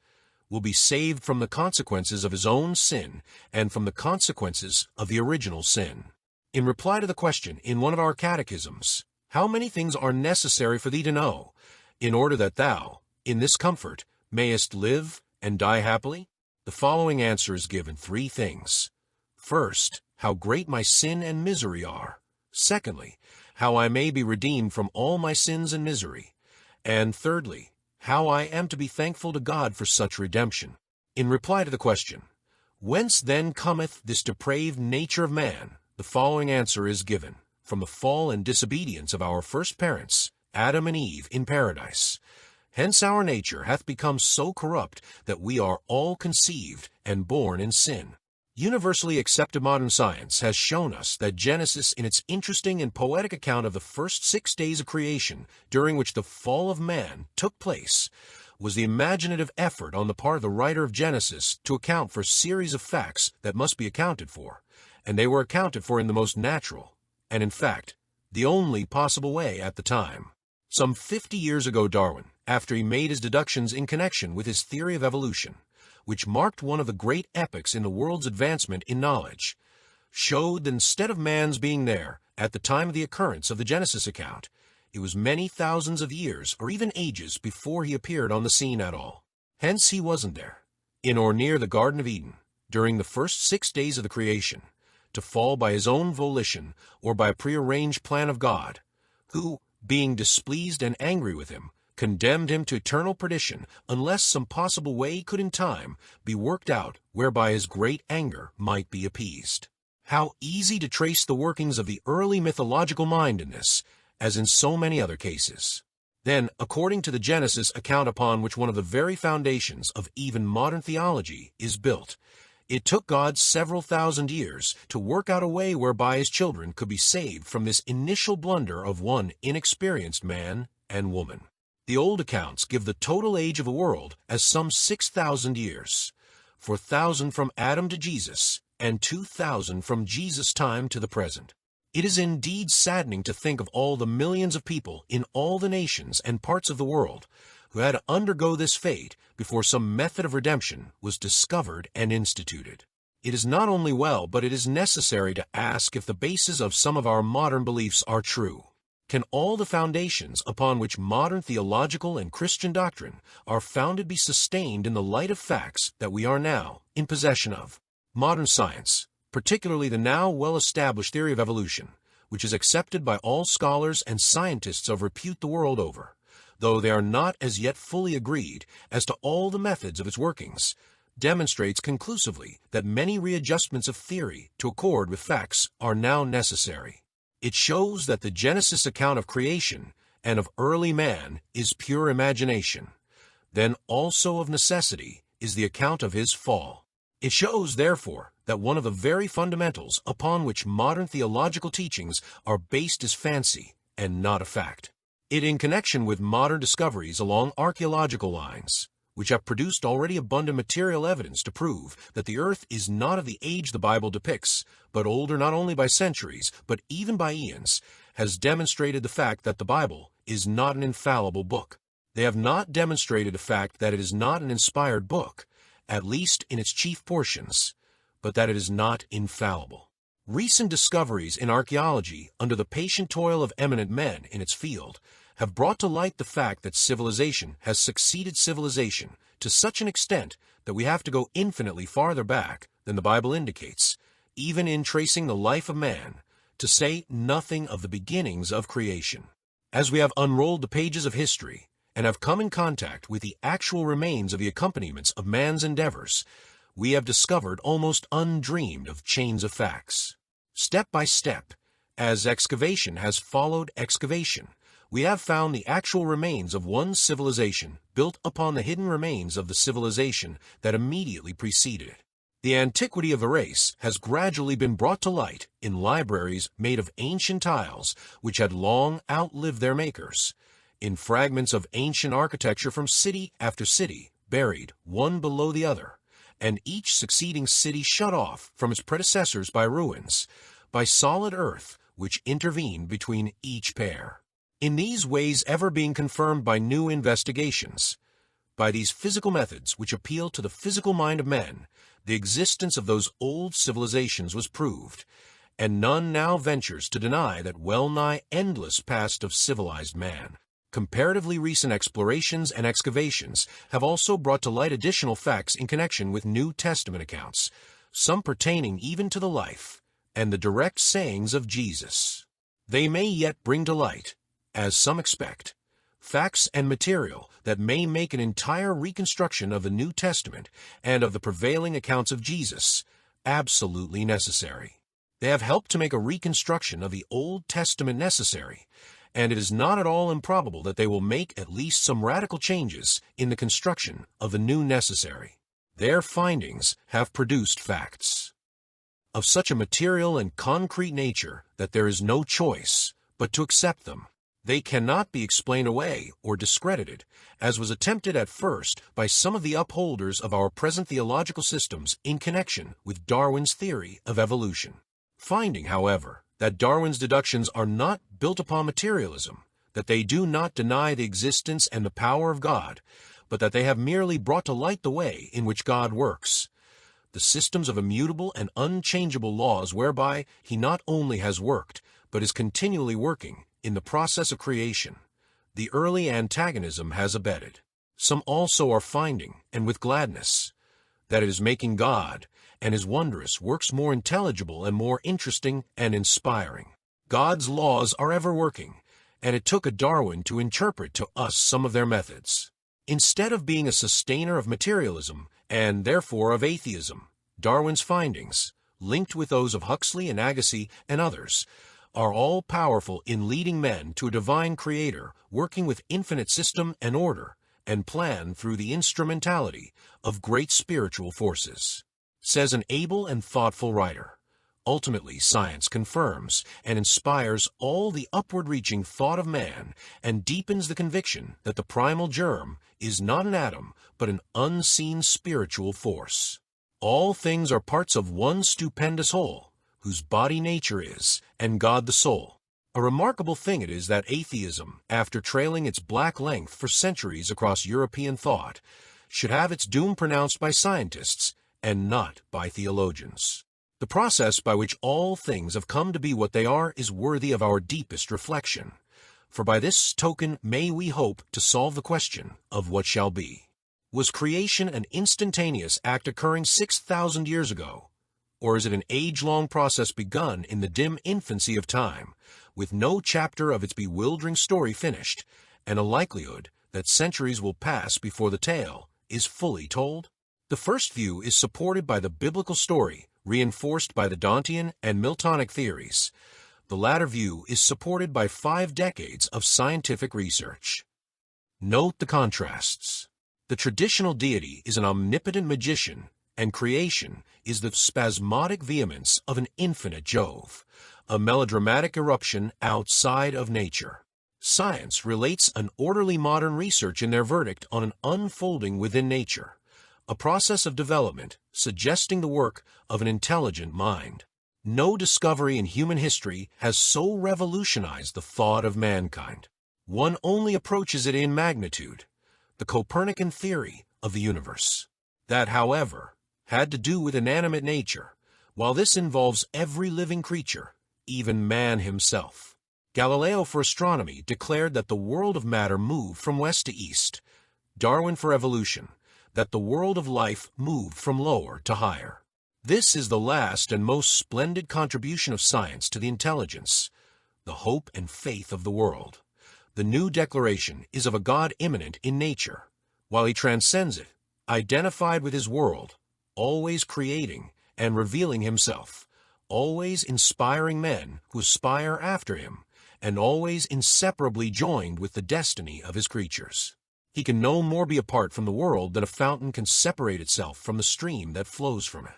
will be saved from the consequences of his own sin and from the consequences of the original sin. In reply to the question in one of our catechisms, how many things are necessary for thee to know, in order that thou, in this comfort, mayest live and die happily? The following answer is given: 3 things. First, how great my sin and misery are. Secondly, how I may be redeemed from all my sins and misery. And thirdly, how I am to be thankful to God for such redemption. In reply to the question, whence then cometh this depraved nature of man? The following answer is given: from the fall and disobedience of our first parents, Adam and Eve, in paradise. Hence our nature hath become so corrupt that we are all conceived and born in sin. Universally accepted modern science has shown us that Genesis, in its interesting and poetic account of the first 6 days of creation, during which the fall of man took place, was the imaginative effort on the part of the writer of Genesis to account for a series of facts that must be accounted for, and they were accounted for in the most natural, and in fact, the only possible way at the time. Some 50 years ago Darwin, after he made his deductions in connection with his theory of evolution, which marked one of the great epochs in the world's advancement in knowledge, showed that instead of man's being there at the time of the occurrence of the Genesis account, it was many thousands of years or even ages before he appeared on the scene at all. Hence he wasn't there, in or near the Garden of Eden, during the first 6 days of the creation, to fall by his own volition or by a prearranged plan of God, who, being displeased and angry with him, condemned him to eternal perdition unless some possible way could in time be worked out whereby his great anger might be appeased. How easy to trace the workings of the early mythological mind in this, as in so many other cases. Then, according to the Genesis account upon which one of the very foundations of even modern theology is built, it took God several thousand years to work out a way whereby his children could be saved from this initial blunder of one inexperienced man and woman. The old accounts give the total age of the world as some 6,000 years, 4,000 from Adam to Jesus, and 2,000 from Jesus' time to the present. It is indeed saddening to think of all the millions of people in all the nations and parts of the world who had to undergo this fate before some method of redemption was discovered and instituted. It is not only well, but it is necessary to ask if the basis of some of our modern beliefs are true. Can all the foundations upon which modern theological and Christian doctrine are founded be sustained in the light of facts that we are now in possession of? Modern science, particularly the now well-established theory of evolution, which is accepted by all scholars and scientists of repute the world over, though they are not as yet fully agreed as to all the methods of its workings, demonstrates conclusively that many readjustments of theory to accord with facts are now necessary. It shows that the Genesis account of creation and of early man is pure imagination. Then also of necessity is the account of his fall. It shows, therefore, that one of the very fundamentals upon which modern theological teachings are based is fancy and not a fact. It, in connection with modern discoveries along archaeological lines, which have produced already abundant material evidence to prove that the earth is not of the age the Bible depicts, but older not only by centuries, but even by eons, has demonstrated the fact that the Bible is not an infallible book. They have not demonstrated the fact that it is not an inspired book, at least in its chief portions, but that it is not infallible. Recent discoveries in archaeology, under the patient toil of eminent men in its field, have brought to light the fact that civilization has succeeded civilization to such an extent that we have to go infinitely farther back than the Bible indicates, even in tracing the life of man, to say nothing of the beginnings of creation. As we have unrolled the pages of history and have come in contact with the actual remains of the accompaniments of man's endeavors, we have discovered almost undreamed of chains of facts. Step by step, as excavation has followed excavation, we have found the actual remains of one civilization built upon the hidden remains of the civilization that immediately preceded it. The antiquity of a race has gradually been brought to light in libraries made of ancient tiles which had long outlived their makers, in fragments of ancient architecture from city after city, buried one below the other, and each succeeding city shut off from its predecessors by ruins, by solid earth which intervened between each pair. In these ways ever being confirmed by new investigations, by these physical methods which appeal to the physical mind of men, the existence of those old civilizations was proved, and none now ventures to deny that well-nigh endless past of civilized man. Comparatively recent explorations and excavations have also brought to light additional facts in connection with New Testament accounts, some pertaining even to the life and the direct sayings of Jesus. They may yet bring to light, as some expect, facts and material that may make an entire reconstruction of the New Testament and of the prevailing accounts of Jesus absolutely necessary. They have helped to make a reconstruction of the Old Testament necessary, and it is not at all improbable that they will make at least some radical changes in the construction of the new necessary. Their findings have produced facts of such a material and concrete nature that there is no choice but to accept them. They cannot be explained away or discredited, as was attempted at first by some of the upholders of our present theological systems in connection with Darwin's theory of evolution. Finding, however, that Darwin's deductions are not built upon materialism, that they do not deny the existence and the power of God, but that they have merely brought to light the way in which God works, the systems of immutable and unchangeable laws whereby he not only has worked, but is continually working, in the process of creation, the early antagonism has abated. Some also are finding, and with gladness, that it is making God and his wondrous works more intelligible and more interesting and inspiring. God's laws are ever working, and it took a Darwin to interpret to us some of their methods. Instead of being a sustainer of materialism, and therefore of atheism, Darwin's findings, linked with those of Huxley and Agassiz and others, are all powerful in leading men to a divine creator working with infinite system and order and plan through the instrumentality of great spiritual forces. Says an able and thoughtful writer, ultimately science confirms and inspires all the upward-reaching thought of man and deepens the conviction that the primal germ is not an atom but an unseen spiritual force. All things are parts of one stupendous whole, whose body nature is, and God the soul. A remarkable thing it is that atheism, after trailing its black length for centuries across European thought, should have its doom pronounced by scientists and not by theologians. The process by which all things have come to be what they are is worthy of our deepest reflection, for by this token may we hope to solve the question of what shall be. Was creation an instantaneous act occurring 6,000 years ago, or is it an age-long process begun in the dim infancy of time, with no chapter of its bewildering story finished, and a likelihood that centuries will pass before the tale is fully told? The first view is supported by the biblical story, reinforced by the Dantean and Miltonic theories. The latter view is supported by 5 decades of scientific research. Note the contrasts. The traditional deity is an omnipotent magician, and creation is the spasmodic vehemence of an infinite Jove, a melodramatic eruption outside of nature. Science relates an orderly modern research in their verdict on an unfolding within nature, a process of development suggesting the work of an intelligent mind. No discovery in human history has so revolutionized the thought of mankind. One only approaches it in magnitude, the Copernican theory of the universe. That, however, had to do with inanimate nature, while this involves every living creature, even man himself. Galileo for astronomy declared that the world of matter moved from west to east. Darwin for evolution, that the world of life moved from lower to higher. This is the last and most splendid contribution of science to the intelligence, the hope and faith of the world. The new declaration is of a God immanent in nature, while he transcends it, identified with his world, always creating and revealing himself, always inspiring men who aspire after him, and always inseparably joined with the destiny of his creatures. He can no more be apart from the world than a fountain can separate itself from the stream that flows from it.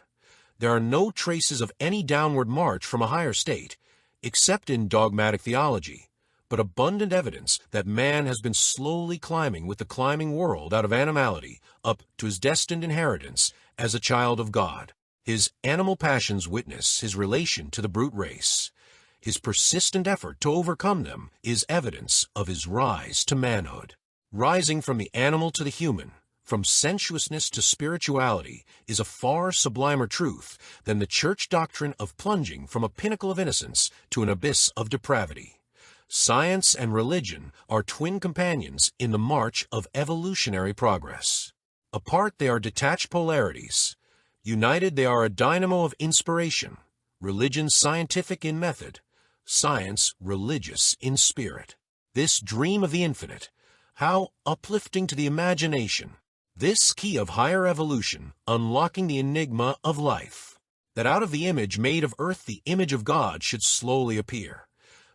There are no traces of any downward march from a higher state, except in dogmatic theology, but abundant evidence that man has been slowly climbing with the climbing world out of animality up to his destined inheritance as a child of God. His animal passions witness his relation to the brute race. His persistent effort to overcome them is evidence of his rise to manhood. Rising from the animal to the human, from sensuousness to spirituality, is a far sublimer truth than the church doctrine of plunging from a pinnacle of innocence to an abyss of depravity. Science and religion are twin companions in the march of evolutionary progress. Apart they are detached polarities. United they are a dynamo of inspiration, religion scientific in method, science religious in spirit. This dream of the infinite, how uplifting to the imagination! This key of higher evolution, unlocking the enigma of life, that out of the image made of earth the image of God should slowly appear,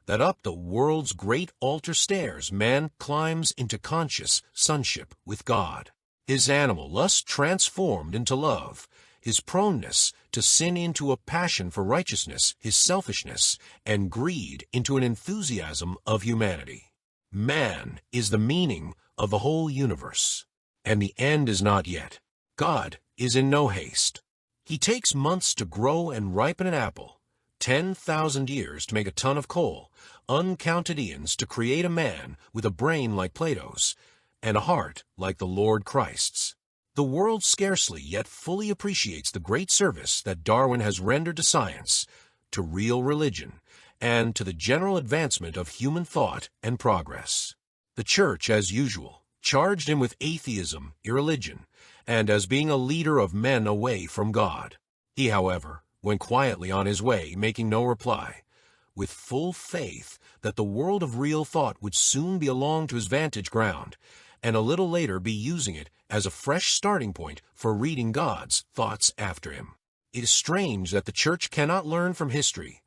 that up the world's great altar stairs man climbs into conscious sonship with God, his animal lust transformed into love, his proneness to sin into a passion for righteousness, his selfishness and greed into an enthusiasm of humanity. Man is the meaning of the whole universe, and the end is not yet. God is in no haste. He takes months to grow and ripen an apple, 10,000 years to make a ton of coal, uncounted eons to create a man with a brain like Plato's, and a heart like the Lord Christ's. The world scarcely yet fully appreciates the great service that Darwin has rendered to science, to real religion, and to the general advancement of human thought and progress. The Church, as usual, charged him with atheism, irreligion, and as being a leader of men away from God. He, however, went quietly on his way, making no reply, with full faith that the world of real thought would soon be along to his vantage ground, and a little later be using it as a fresh starting point for reading God's thoughts after him. It is strange that the Church cannot learn from history.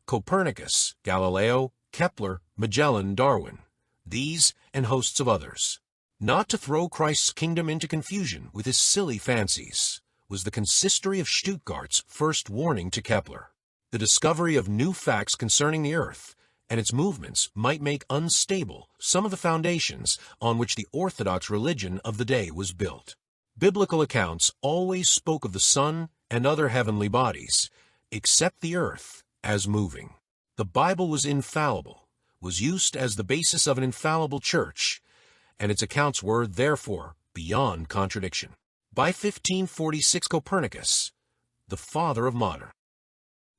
Copernicus, Galileo, Kepler, Magellan, Darwin, these and hosts of others. Not to throw Christ's kingdom into confusion with his silly fancies, was the consistory of Stuttgart's first warning to Kepler. The discovery of new facts concerning the earth and its movements might make unstable some of the foundations on which the orthodox religion of the day was built. Biblical accounts always spoke of the sun and other heavenly bodies, except the earth, as moving. The Bible was infallible, was used as the basis of an infallible church, and its accounts were, therefore, beyond contradiction. By 1546, Copernicus, the father of modern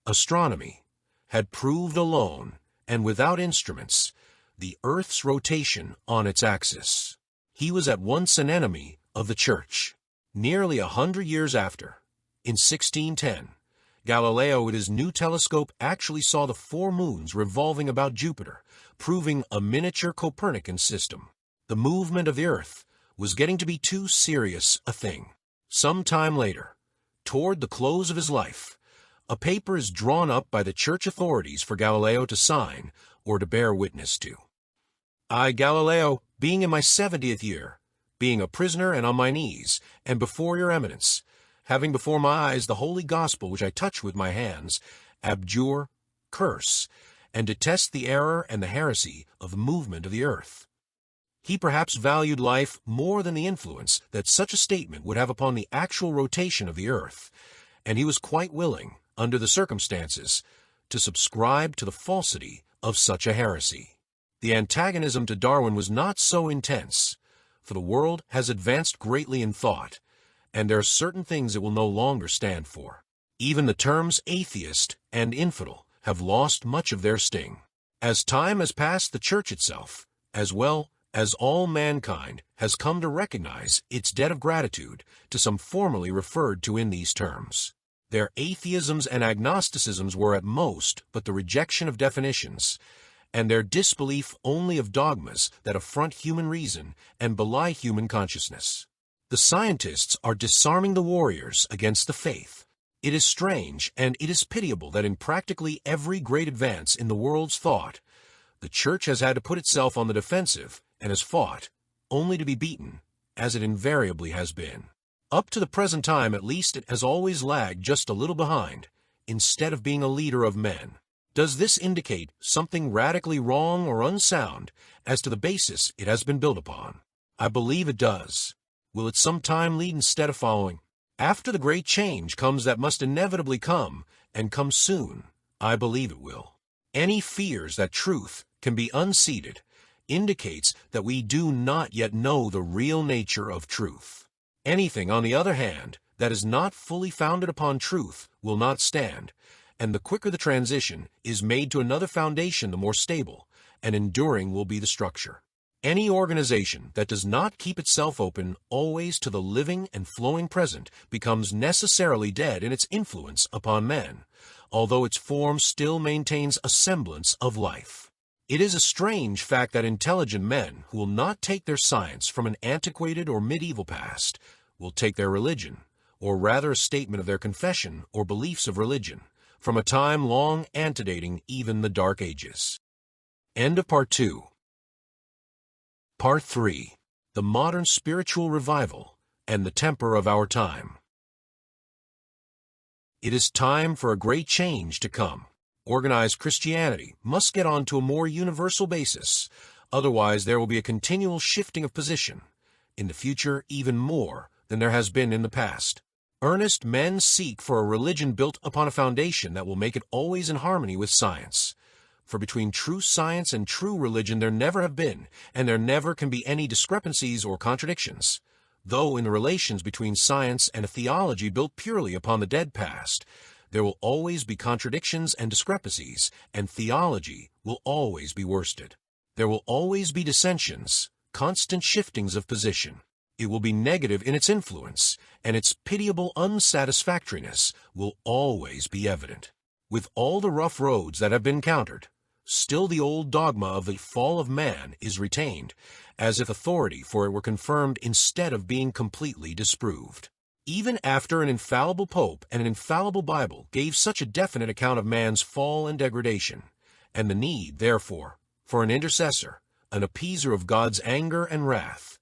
astronomy, had proved alone, and without instruments, the earth's rotation on its axis. He was at once an enemy of the Church. Nearly 100 years after, in 1610, Galileo with his new telescope actually saw the 4 moons revolving about Jupiter, proving a miniature Copernican system. The movement of the earth was getting to be too serious a thing. Some time later, toward the close of his life, a paper is drawn up by the church authorities for Galileo to sign or to bear witness to. I, Galileo, being in my 70th year, being a prisoner and on my knees, and before your eminence, having before my eyes the holy gospel which I touch with my hands, abjure, curse, and detest the error and the heresy of the movement of the earth. He perhaps valued life more than the influence that such a statement would have upon the actual rotation of the earth, and he was quite willing, under the circumstances, to subscribe to the falsity of such a heresy. The antagonism to Darwin was not so intense, for the world has advanced greatly in thought, and there are certain things it will no longer stand for. Even the terms atheist and infidel have lost much of their sting. As time has passed, the Church itself, as well as all mankind, has come to recognize its debt of gratitude to some formerly referred to in these terms. Their atheisms and agnosticisms were at most but the rejection of definitions, and their disbelief only of dogmas that affront human reason and belie human consciousness. The scientists are disarming the warriors against the faith. It is strange and it is pitiable that in practically every great advance in the world's thought, the Church has had to put itself on the defensive and has fought, only to be beaten, as it invariably has been. Up to the present time, at least, it has always lagged just a little behind, instead of being a leader of men. Does this indicate something radically wrong or unsound as to the basis it has been built upon? I believe it does. Will it some time lead instead of following? After the great change comes that must inevitably come, and come soon, I believe it will. Any fears that truth can be unseated indicates that we do not yet know the real nature of truth. Anything, on the other hand, that is not fully founded upon truth will not stand, and the quicker the transition is made to another foundation, the more stable and enduring will be the structure. Any organization that does not keep itself open always to the living and flowing present becomes necessarily dead in its influence upon men, although its form still maintains a semblance of life. It is a strange fact that intelligent men who will not take their science from an antiquated or medieval past will take their religion, or rather a statement of their confession or beliefs of religion, from a time long antedating even the Dark Ages. End of Part 2. Part 3. The Modern Spiritual Revival and the Temper of Our Time. It is time for a great change to come. Organized Christianity must get on to a more universal basis, otherwise there will be a continual shifting of position, in the future even more than there has been in the past. Earnest men seek for a religion built upon a foundation that will make it always in harmony with science. For between true science and true religion there never have been, and there never can be any discrepancies or contradictions. Though in the relations between science and a theology built purely upon the dead past, there will always be contradictions and discrepancies, and theology will always be worsted. There will always be dissensions, constant shiftings of position. It will be negative in its influence, and its pitiable unsatisfactoriness will always be evident. With all the rough roads that have been countered, still the old dogma of the fall of man is retained, as if authority for it were confirmed instead of being completely disproved. Even after an infallible pope and an infallible Bible gave such a definite account of man's fall and degradation, and the need, therefore, for an intercessor, an appeaser of God's anger and wrath,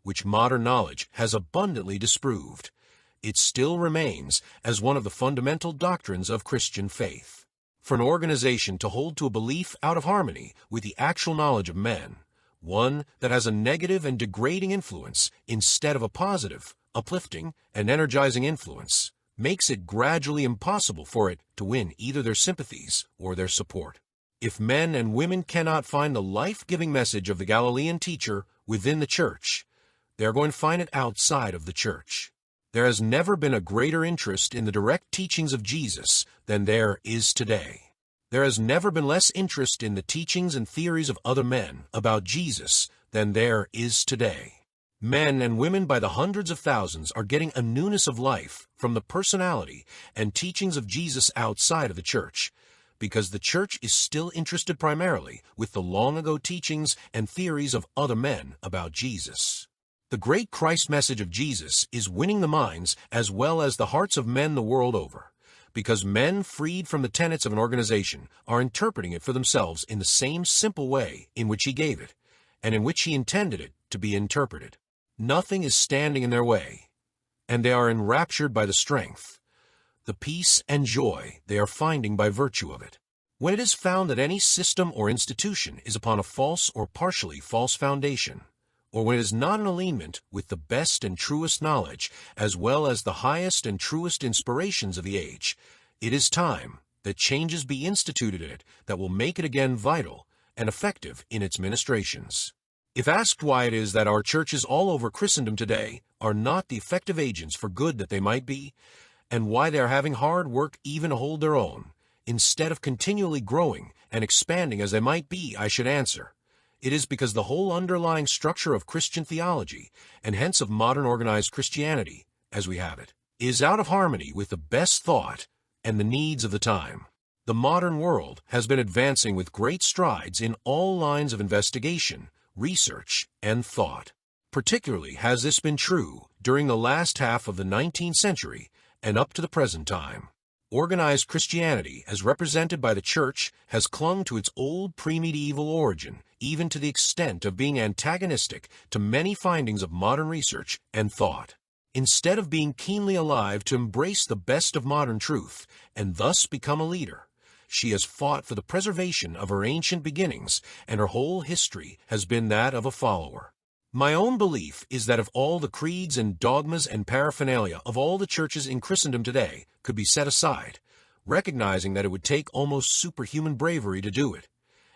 which modern knowledge has abundantly disproved, it still remains as one of the fundamental doctrines of Christian faith. For an organization to hold to a belief out of harmony with the actual knowledge of men, one that has a negative and degrading influence instead of a positive, uplifting, and energizing influence, makes it gradually impossible for it to win either their sympathies or their support. If men and women cannot find the life-giving message of the Galilean teacher within the church, they are going to find it outside of the church. There has never been a greater interest in the direct teachings of Jesus than there is today. There has never been less interest in the teachings and theories of other men about Jesus than there is today. Men and women by the hundreds of thousands are getting a newness of life from the personality and teachings of Jesus outside of the church, because the church is still interested primarily with the long-ago teachings and theories of other men about Jesus. The great Christ message of Jesus is winning the minds as well as the hearts of men the world over, because men freed from the tenets of an organization are interpreting it for themselves in the same simple way in which he gave it, and in which he intended it to be interpreted. Nothing is standing in their way, and they are enraptured by the strength, the peace and joy they are finding by virtue of it. When it is found that any system or institution is upon a false or partially false foundation, or when it is not in alignment with the best and truest knowledge, as well as the highest and truest inspirations of the age, it is time that changes be instituted in it that will make it again vital and effective in its ministrations. If asked why it is that our churches all over Christendom today are not the effective agents for good that they might be, and why they are having hard work even to hold their own, instead of continually growing and expanding as they might be, I should answer, it is because the whole underlying structure of Christian theology, and hence of modern organized Christianity, as we have it, is out of harmony with the best thought and the needs of the time. The modern world has been advancing with great strides in all lines of investigation, research, and thought. Particularly has this been true during the last half of the 19th century and up to the present time. Organized Christianity, as represented by the Church, has clung to its old pre-medieval origin, even to the extent of being antagonistic to many findings of modern research and thought. Instead of being keenly alive to embrace the best of modern truth, and thus become a leader, she has fought for the preservation of her ancient beginnings, and her whole history has been that of a follower. My own belief is that if all the creeds and dogmas and paraphernalia of all the churches in Christendom today could be set aside, recognizing that it would take almost superhuman bravery to do it,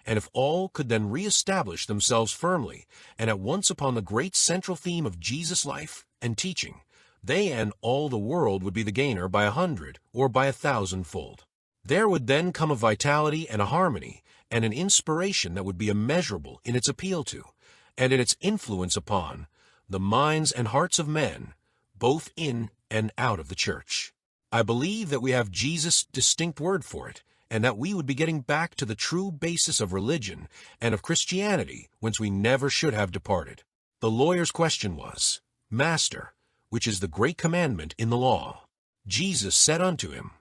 and if all could then re-establish themselves firmly and at once upon the great central theme of Jesus' life and teaching, they and all the world would be the gainer by 100 or by 1,000-fold. There would then come a vitality and a harmony and an inspiration that would be immeasurable in its appeal to, and in its influence upon, the minds and hearts of men, both in and out of the church. I believe that we have Jesus' distinct word for it, and that we would be getting back to the true basis of religion and of Christianity whence we never should have departed. The lawyer's question was, Master, which is the great commandment in the law? Jesus said unto him,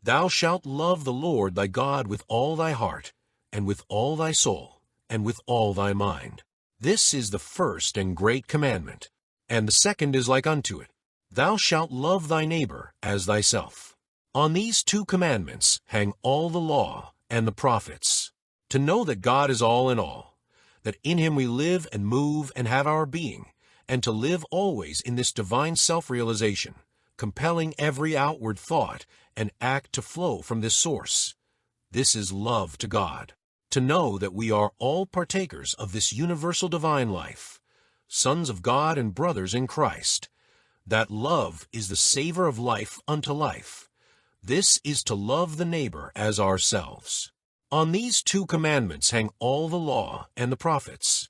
Thou shalt love the Lord thy God with all thy heart, and with all thy soul, and with all thy mind. This is the first and great commandment, and the second is like unto it. Thou shalt love thy neighbor as thyself. On these two commandments hang all the law and the prophets. To know that God is all in all, that in him we live and move and have our being, and to live always in this divine self-realization, compelling every outward thought and act to flow from this source. This is love to God. To know that we are all partakers of this universal divine life, sons of God and brothers in Christ, that love is the savor of life unto life. This is to love the neighbor as ourselves. On these two commandments hang all the law and the prophets,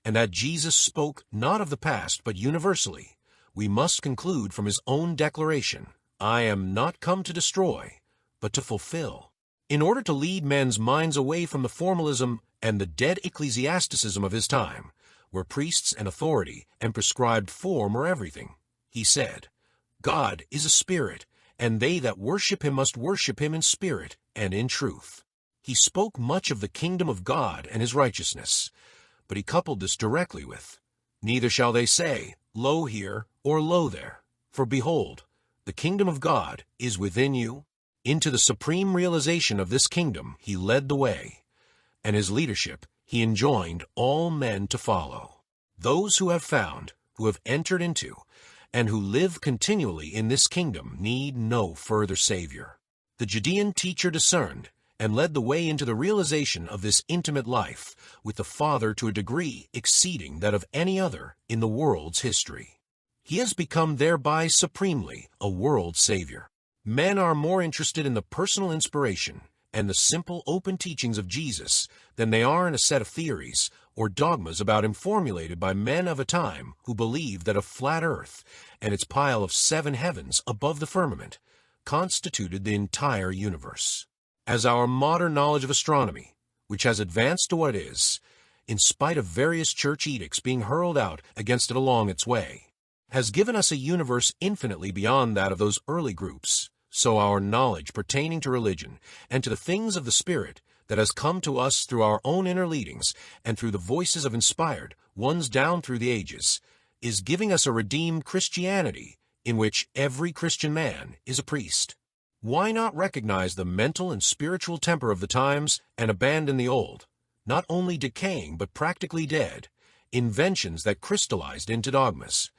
and that Jesus spoke not of the past but universally, we must conclude from his own declaration, I am not come to destroy, but to fulfill. In order to lead men's minds away from the formalism and the dead ecclesiasticism of his time, where priests and authority and prescribed form were everything, he said, God is a spirit, and they that worship him must worship him in spirit and in truth. He spoke much of the kingdom of God and his righteousness, but he coupled this directly with, neither shall they say, Lo here, or Lo there, for behold, the kingdom of God is within you. Into the supreme realization of this kingdom he led the way, and his leadership he enjoined all men to follow. Those who have found, who have entered into, and who live continually in this kingdom need no further Savior. The Judean teacher discerned and led the way into the realization of this intimate life with the Father to a degree exceeding that of any other in the world's history. He has become thereby supremely a world Savior. Men are more interested in the personal inspiration and the simple open teachings of Jesus than they are in a set of theories or dogmas about him formulated by men of a time who believed that a flat earth and its pile of 7 heavens above the firmament constituted the entire universe. As our modern knowledge of astronomy, which has advanced to what it is, in spite of various church edicts being hurled out against it along its way, has given us a universe infinitely beyond that of those early groups, so our knowledge pertaining to religion and to the things of the Spirit that has come to us through our own inner leadings and through the voices of inspired ones down through the ages, is giving us a redeemed Christianity in which every Christian man is a priest. Why not recognize the mental and spiritual temper of the times and abandon the old, not only decaying but practically dead, inventions that crystallized into dogmas,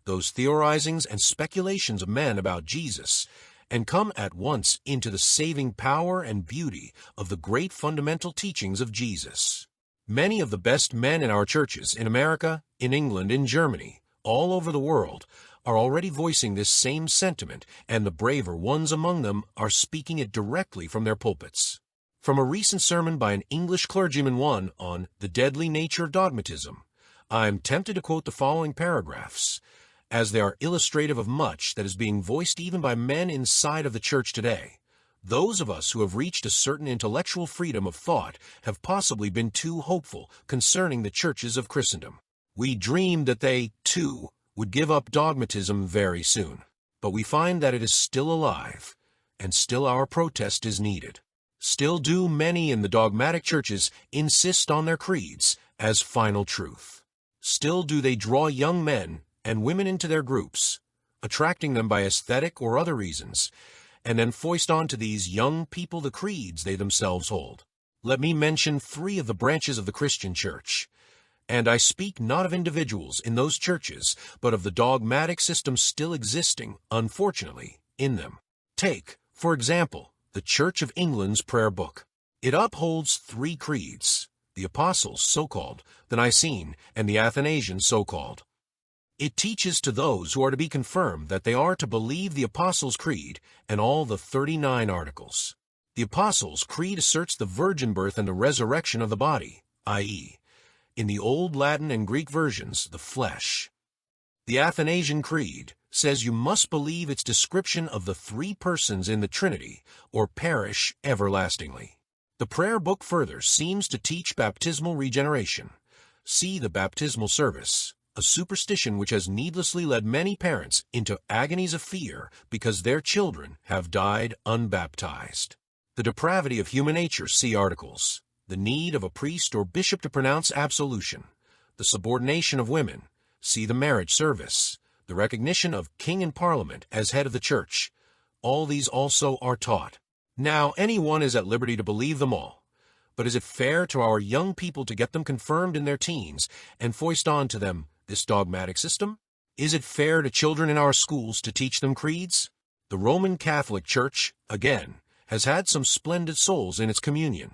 those theorizings and speculations of men about Jesus, and come at once into the saving power and beauty of the great fundamental teachings of Jesus? Many of the best men in our churches, in America, in England, in Germany, all over the world, are already voicing this same sentiment, and the braver ones among them are speaking it directly from their pulpits. From a recent sermon by an English clergyman on the deadly nature of dogmatism, I am tempted to quote the following paragraphs, as they are illustrative of much that is being voiced even by men inside of the church today. Those of us who have reached a certain intellectual freedom of thought have possibly been too hopeful concerning the churches of Christendom. We dreamed that they, too, would give up dogmatism very soon, but we find that it is still alive, and still our protest is needed. Still do many in the dogmatic churches insist on their creeds as final truth. Still do they draw young men and women into their groups, attracting them by aesthetic or other reasons, and then foist onto these young people the creeds they themselves hold. Let me mention 3 of the branches of the Christian church. And I speak not of individuals in those churches, but of the dogmatic system still existing, unfortunately, in them. Take, for example, the Church of England's prayer book. It upholds 3 creeds, the Apostles, so-called, the Nicene, and the Athanasian, so-called. It teaches to those who are to be confirmed that they are to believe the Apostles' Creed and all the 39 articles. The Apostles' Creed asserts the virgin birth and the resurrection of the body, i.e., in the Old Latin and Greek versions, the flesh. The Athanasian Creed says you must believe its description of the 3 persons in the Trinity, or perish everlastingly. The prayer book further seems to teach baptismal regeneration. See the baptismal service, a superstition which has needlessly led many parents into agonies of fear because their children have died unbaptized. The depravity of human nature, see articles. The need of a priest or bishop to pronounce absolution, the subordination of women, see the marriage service, the recognition of king and parliament as head of the church. All these also are taught. Now, anyone is at liberty to believe them all, but is it fair to our young people to get them confirmed in their teens and foist on to them this dogmatic system? Is it fair to children in our schools to teach them creeds? The Roman Catholic Church, again, has had some splendid souls in its communion,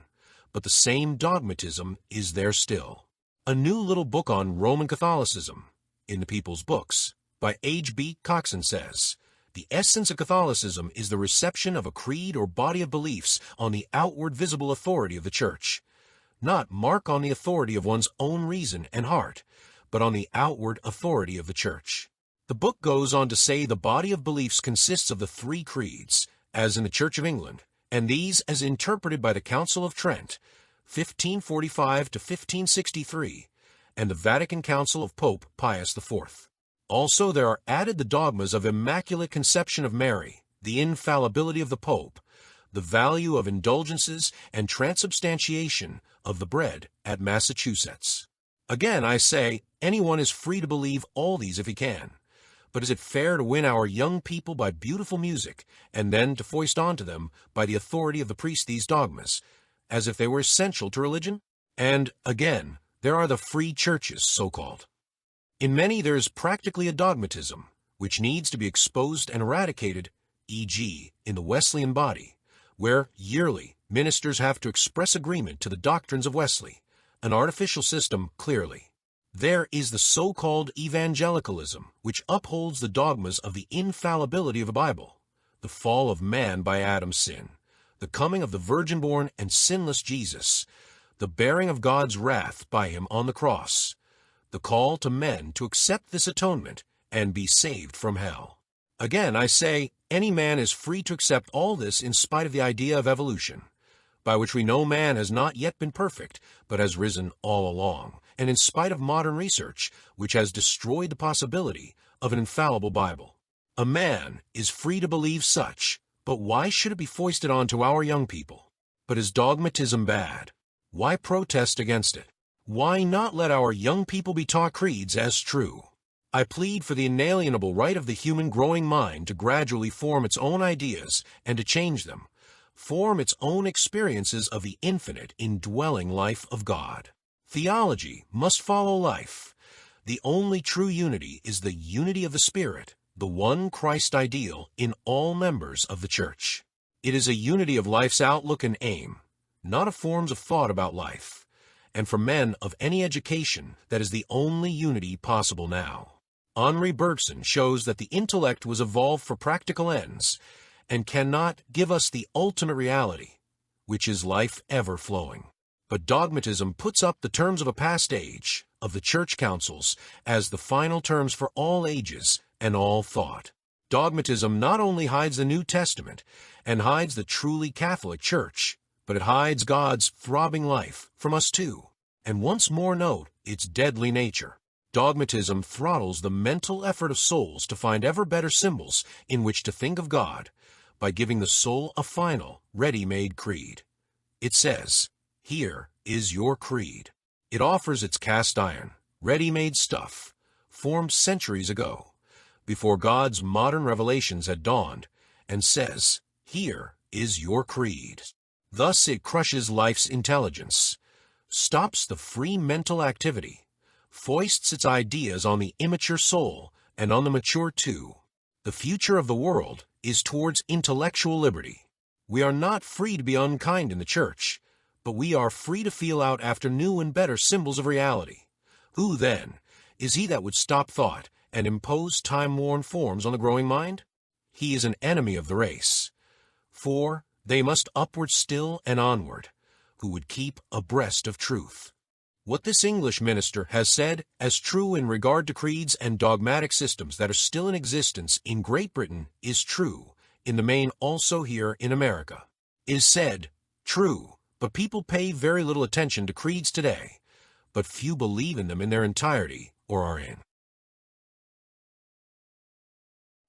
but the same dogmatism is there still. A new little book on Roman Catholicism, in the People's Books, by H.B. Coxon says, The essence of Catholicism is the reception of a creed or body of beliefs on the outward visible authority of the Church, not mark on the authority of one's own reason and heart, but on the outward authority of the Church. The book goes on to say the body of beliefs consists of the three creeds, as in the Church of England, and these as interpreted by the Council of Trent, 1545 to 1563, and the Vatican Council of Pope Pius IV. Also there are added the dogmas of Immaculate Conception of Mary, the infallibility of the Pope, the value of indulgences, and transubstantiation of the bread at Massachusetts. Again, I say, anyone is free to believe all these if he can. But is it fair to win our young people by beautiful music, and then to foist onto them, by the authority of the priest, these dogmas, as if they were essential to religion? And, again, there are the free churches, so-called. In many there is practically a dogmatism, which needs to be exposed and eradicated, e.g., in the Wesleyan body, where, yearly, ministers have to express agreement to the doctrines of Wesley, an artificial system, clearly. There is the so-called evangelicalism, which upholds the dogmas of the infallibility of the Bible, the fall of man by Adam's sin, the coming of the virgin-born and sinless Jesus, the bearing of God's wrath by him on the cross, the call to men to accept this atonement and be saved from hell. Again, I say, any man is free to accept all this in spite of the idea of evolution, by which we know man has not yet been perfect, but has risen all along, and in spite of modern research, which has destroyed the possibility of an infallible Bible. A man is free to believe such, but why should it be foisted onto our young people? But is dogmatism bad? Why protest against it? Why not let our young people be taught creeds as true? I plead for the inalienable right of the human growing mind to gradually form its own ideas and to change them, form its own experiences of the infinite indwelling life of God. Theology must follow life. The only true unity is the unity of the Spirit, the one Christ ideal in all members of the Church. It is a unity of life's outlook and aim, not of forms of thought about life. And for men of any education, that is the only unity possible now. Henri Bergson shows that the intellect was evolved for practical ends and cannot give us the ultimate reality, which is life ever flowing. But dogmatism puts up the terms of a past age, of the church councils, as the final terms for all ages and all thought. Dogmatism not only hides the New Testament and hides the truly Catholic Church, but it hides God's throbbing life from us too. And once more note its deadly nature. Dogmatism throttles the mental effort of souls to find ever better symbols in which to think of God by giving the soul a final, ready-made creed. It says, "Here is your creed." It offers its cast iron, ready-made stuff, formed centuries ago, before God's modern revelations had dawned, and says, "Here is your creed." Thus it crushes life's intelligence, stops the free mental activity, foists its ideas on the immature soul and on the mature too. The future of the world is towards intellectual liberty. We are not free to be unkind in the Church, but we are free to feel out after new and better symbols of reality. Who, then, is he that would stop thought and impose time-worn forms on the growing mind? He is an enemy of the race. For they must upward still and onward, who would keep abreast of truth. What this English minister has said as true in regard to creeds and dogmatic systems that are still in existence in Great Britain is true, in the main also here in America. Is said, true, but people pay very little attention to creeds today, but few believe in them in their entirety or are in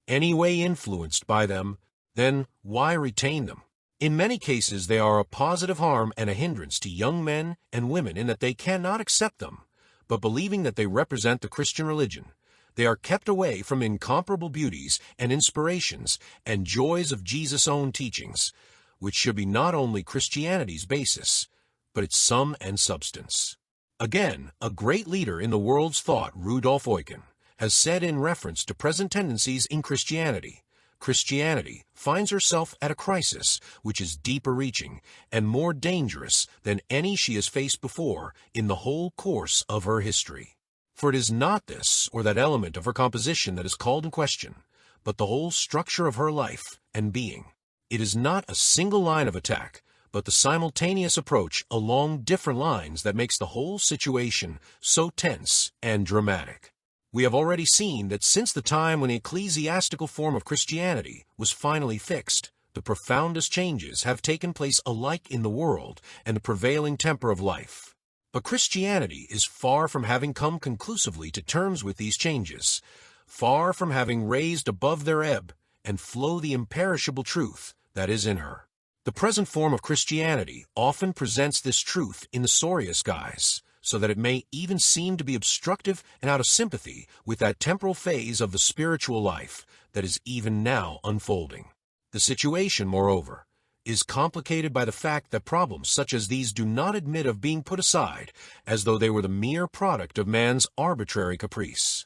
any way influenced by them, then why retain them? In many cases they are a positive harm and a hindrance to young men and women in that they cannot accept them, but believing that they represent the Christian religion, they are kept away from incomparable beauties and inspirations and joys of Jesus' own teachings, which should be not only Christianity's basis, but its sum and substance. Again, a great leader in the world's thought, Rudolf Eucken, has said in reference to present tendencies in Christianity, Christianity finds herself at a crisis which is deeper reaching and more dangerous than any she has faced before in the whole course of her history. For it is not this or that element of her composition that is called in question, but the whole structure of her life and being. It is not a single line of attack, but the simultaneous approach along different lines that makes the whole situation so tense and dramatic. We have already seen that since the time when the ecclesiastical form of Christianity was finally fixed, the profoundest changes have taken place alike in the world and the prevailing temper of life. But Christianity is far from having come conclusively to terms with these changes, far from having raised above their ebb and flow the imperishable truth that is in her. The present form of Christianity often presents this truth in the sorriest guise, so that it may even seem to be obstructive and out of sympathy with that temporal phase of the spiritual life that is even now unfolding. The situation, moreover, is complicated by the fact that problems such as these do not admit of being put aside as though they were the mere product of man's arbitrary caprice.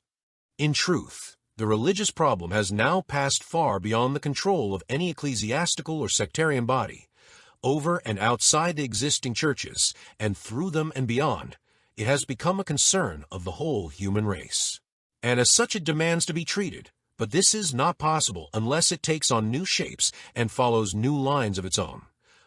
In truth, the religious problem has now passed far beyond the control of any ecclesiastical or sectarian body. Over and outside the existing churches, and through them and beyond, it has become a concern of the whole human race. And as such it demands to be treated, but this is not possible unless it takes on new shapes and follows new lines of its own.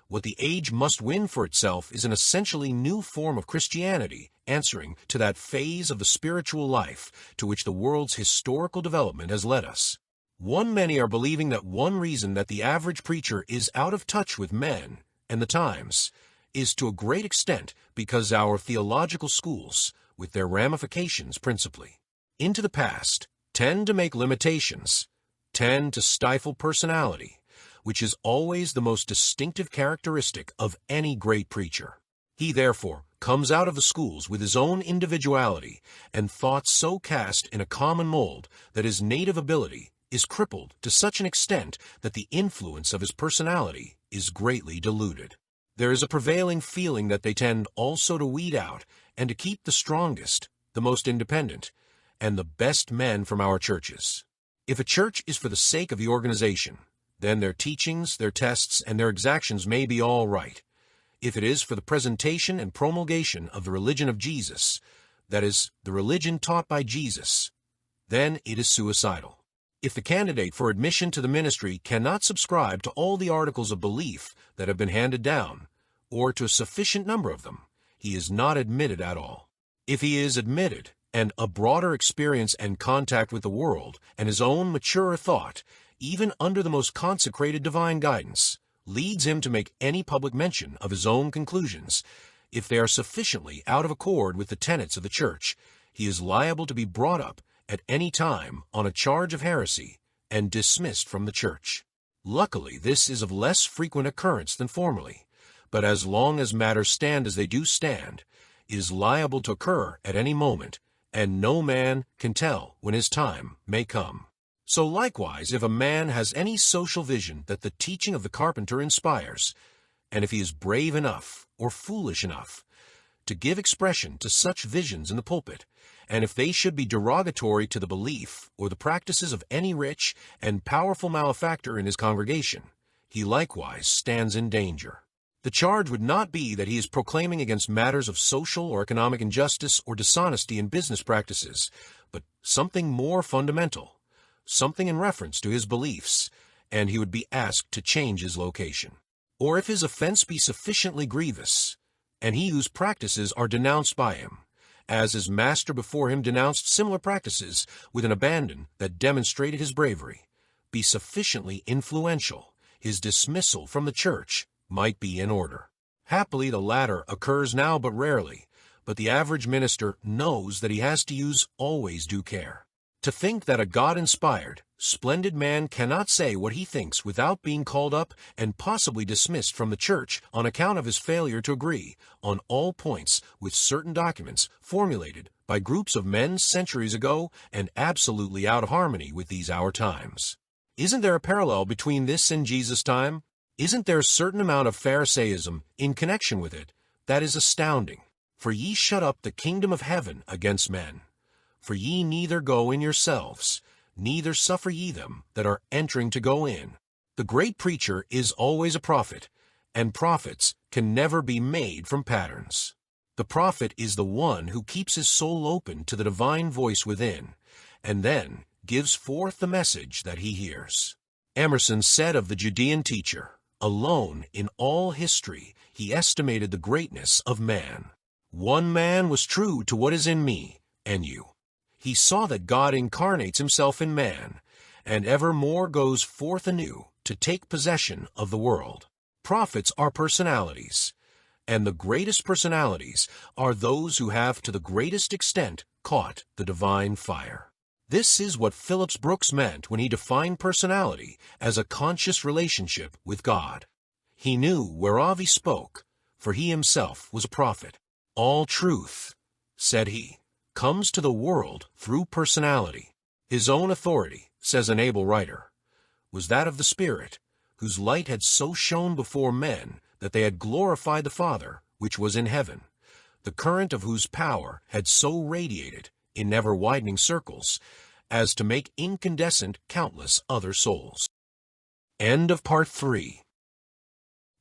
What the age must win for itself is an essentially new form of Christianity, answering to that phase of the spiritual life to which the world's historical development has led us. Many are believing that one reason that the average preacher is out of touch with men and the times is to a great extent because our theological schools, with their ramifications principally into the past, tend to make limitations, tend to stifle personality, which is always the most distinctive characteristic of any great preacher. He, therefore, comes out of the schools with his own individuality and thoughts so cast in a common mold that his native ability is crippled to such an extent that the influence of his personality is greatly diluted. There is a prevailing feeling that they tend also to weed out and to keep the strongest, the most independent, and the best men from our churches. If a church is for the sake of the organization, then their teachings, their tests, and their exactions may be all right. If it is for the presentation and promulgation of the religion of Jesus, that is, the religion taught by Jesus, then it is suicidal. If the candidate for admission to the ministry cannot subscribe to all the articles of belief that have been handed down, or to a sufficient number of them, he is not admitted at all. If he is admitted, and a broader experience and contact with the world, and his own maturer thought, even under the most consecrated divine guidance, leads him to make any public mention of his own conclusions, if they are sufficiently out of accord with the tenets of the Church, he is liable to be brought up at any time on a charge of heresy and dismissed from the Church. Luckily, this is of less frequent occurrence than formerly, but as long as matters stand as they do stand, it is liable to occur at any moment, and no man can tell when his time may come. So likewise, if a man has any social vision that the teaching of the carpenter inspires, and if he is brave enough or foolish enough to give expression to such visions in the pulpit, and if they should be derogatory to the belief or the practices of any rich and powerful malefactor in his congregation, he likewise stands in danger. The charge would not be that he is proclaiming against matters of social or economic injustice or dishonesty in business practices, but something more fundamental, something in reference to his beliefs, and he would be asked to change his location. Or if his offense be sufficiently grievous, and he whose practices are denounced by him, as his master before him denounced similar practices with an abandon that demonstrated his bravery, be sufficiently influential, his dismissal from the Church might be in order. Happily, the latter occurs now but rarely, but the average minister knows that he has to use always due care. To think that a God-inspired, splendid man cannot say what he thinks without being called up and possibly dismissed from the Church on account of his failure to agree on all points with certain documents formulated by groups of men centuries ago and absolutely out of harmony with these our times. Isn't there a parallel between this and Jesus' time? Isn't there a certain amount of Pharisaism in connection with it that is astounding? For ye shut up the kingdom of heaven against men. For ye neither go in yourselves, neither suffer ye them that are entering to go in. The great preacher is always a prophet, and prophets can never be made from patterns. The prophet is the one who keeps his soul open to the divine voice within, and then, gives forth the message that he hears. Emerson said of the Judean teacher, "Alone in all history he estimated the greatness of man. One man was true to what is in me and you." He saw that God incarnates himself in man, and evermore goes forth anew to take possession of the world. Prophets are personalities, and the greatest personalities are those who have to the greatest extent caught the divine fire. This is what Phillips Brooks meant when he defined personality as a conscious relationship with God. He knew whereof he spoke, for he himself was a prophet. All truth, said he, comes to the world through personality. His own authority, says an able writer, was that of the Spirit, whose light had so shone before men that they had glorified the Father which was in heaven, the current of whose power had so radiated in never-widening circles as to make incandescent countless other souls. End of Part 3.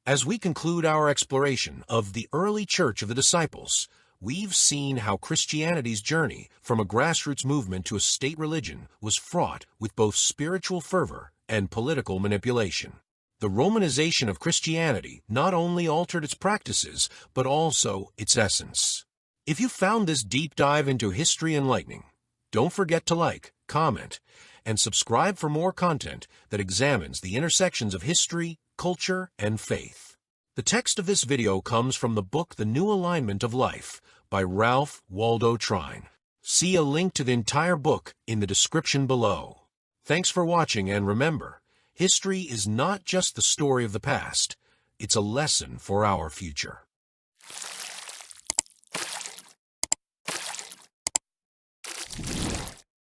As we conclude our exploration of the early Church of the Disciples, we've seen how Christianity's journey from a grassroots movement to a state religion was fraught with both spiritual fervor and political manipulation. The Romanization of Christianity not only altered its practices, but also its essence. If you found this deep dive into history enlightening, don't forget to like, comment, and subscribe for more content that examines the intersections of history, culture, and faith. The text of this video comes from the book The New Alignment of Life by Ralph Waldo Trines. See a link to the entire book in the description below. Thanks for watching, and remember, history is not just the story of the past, it's a lesson for our future.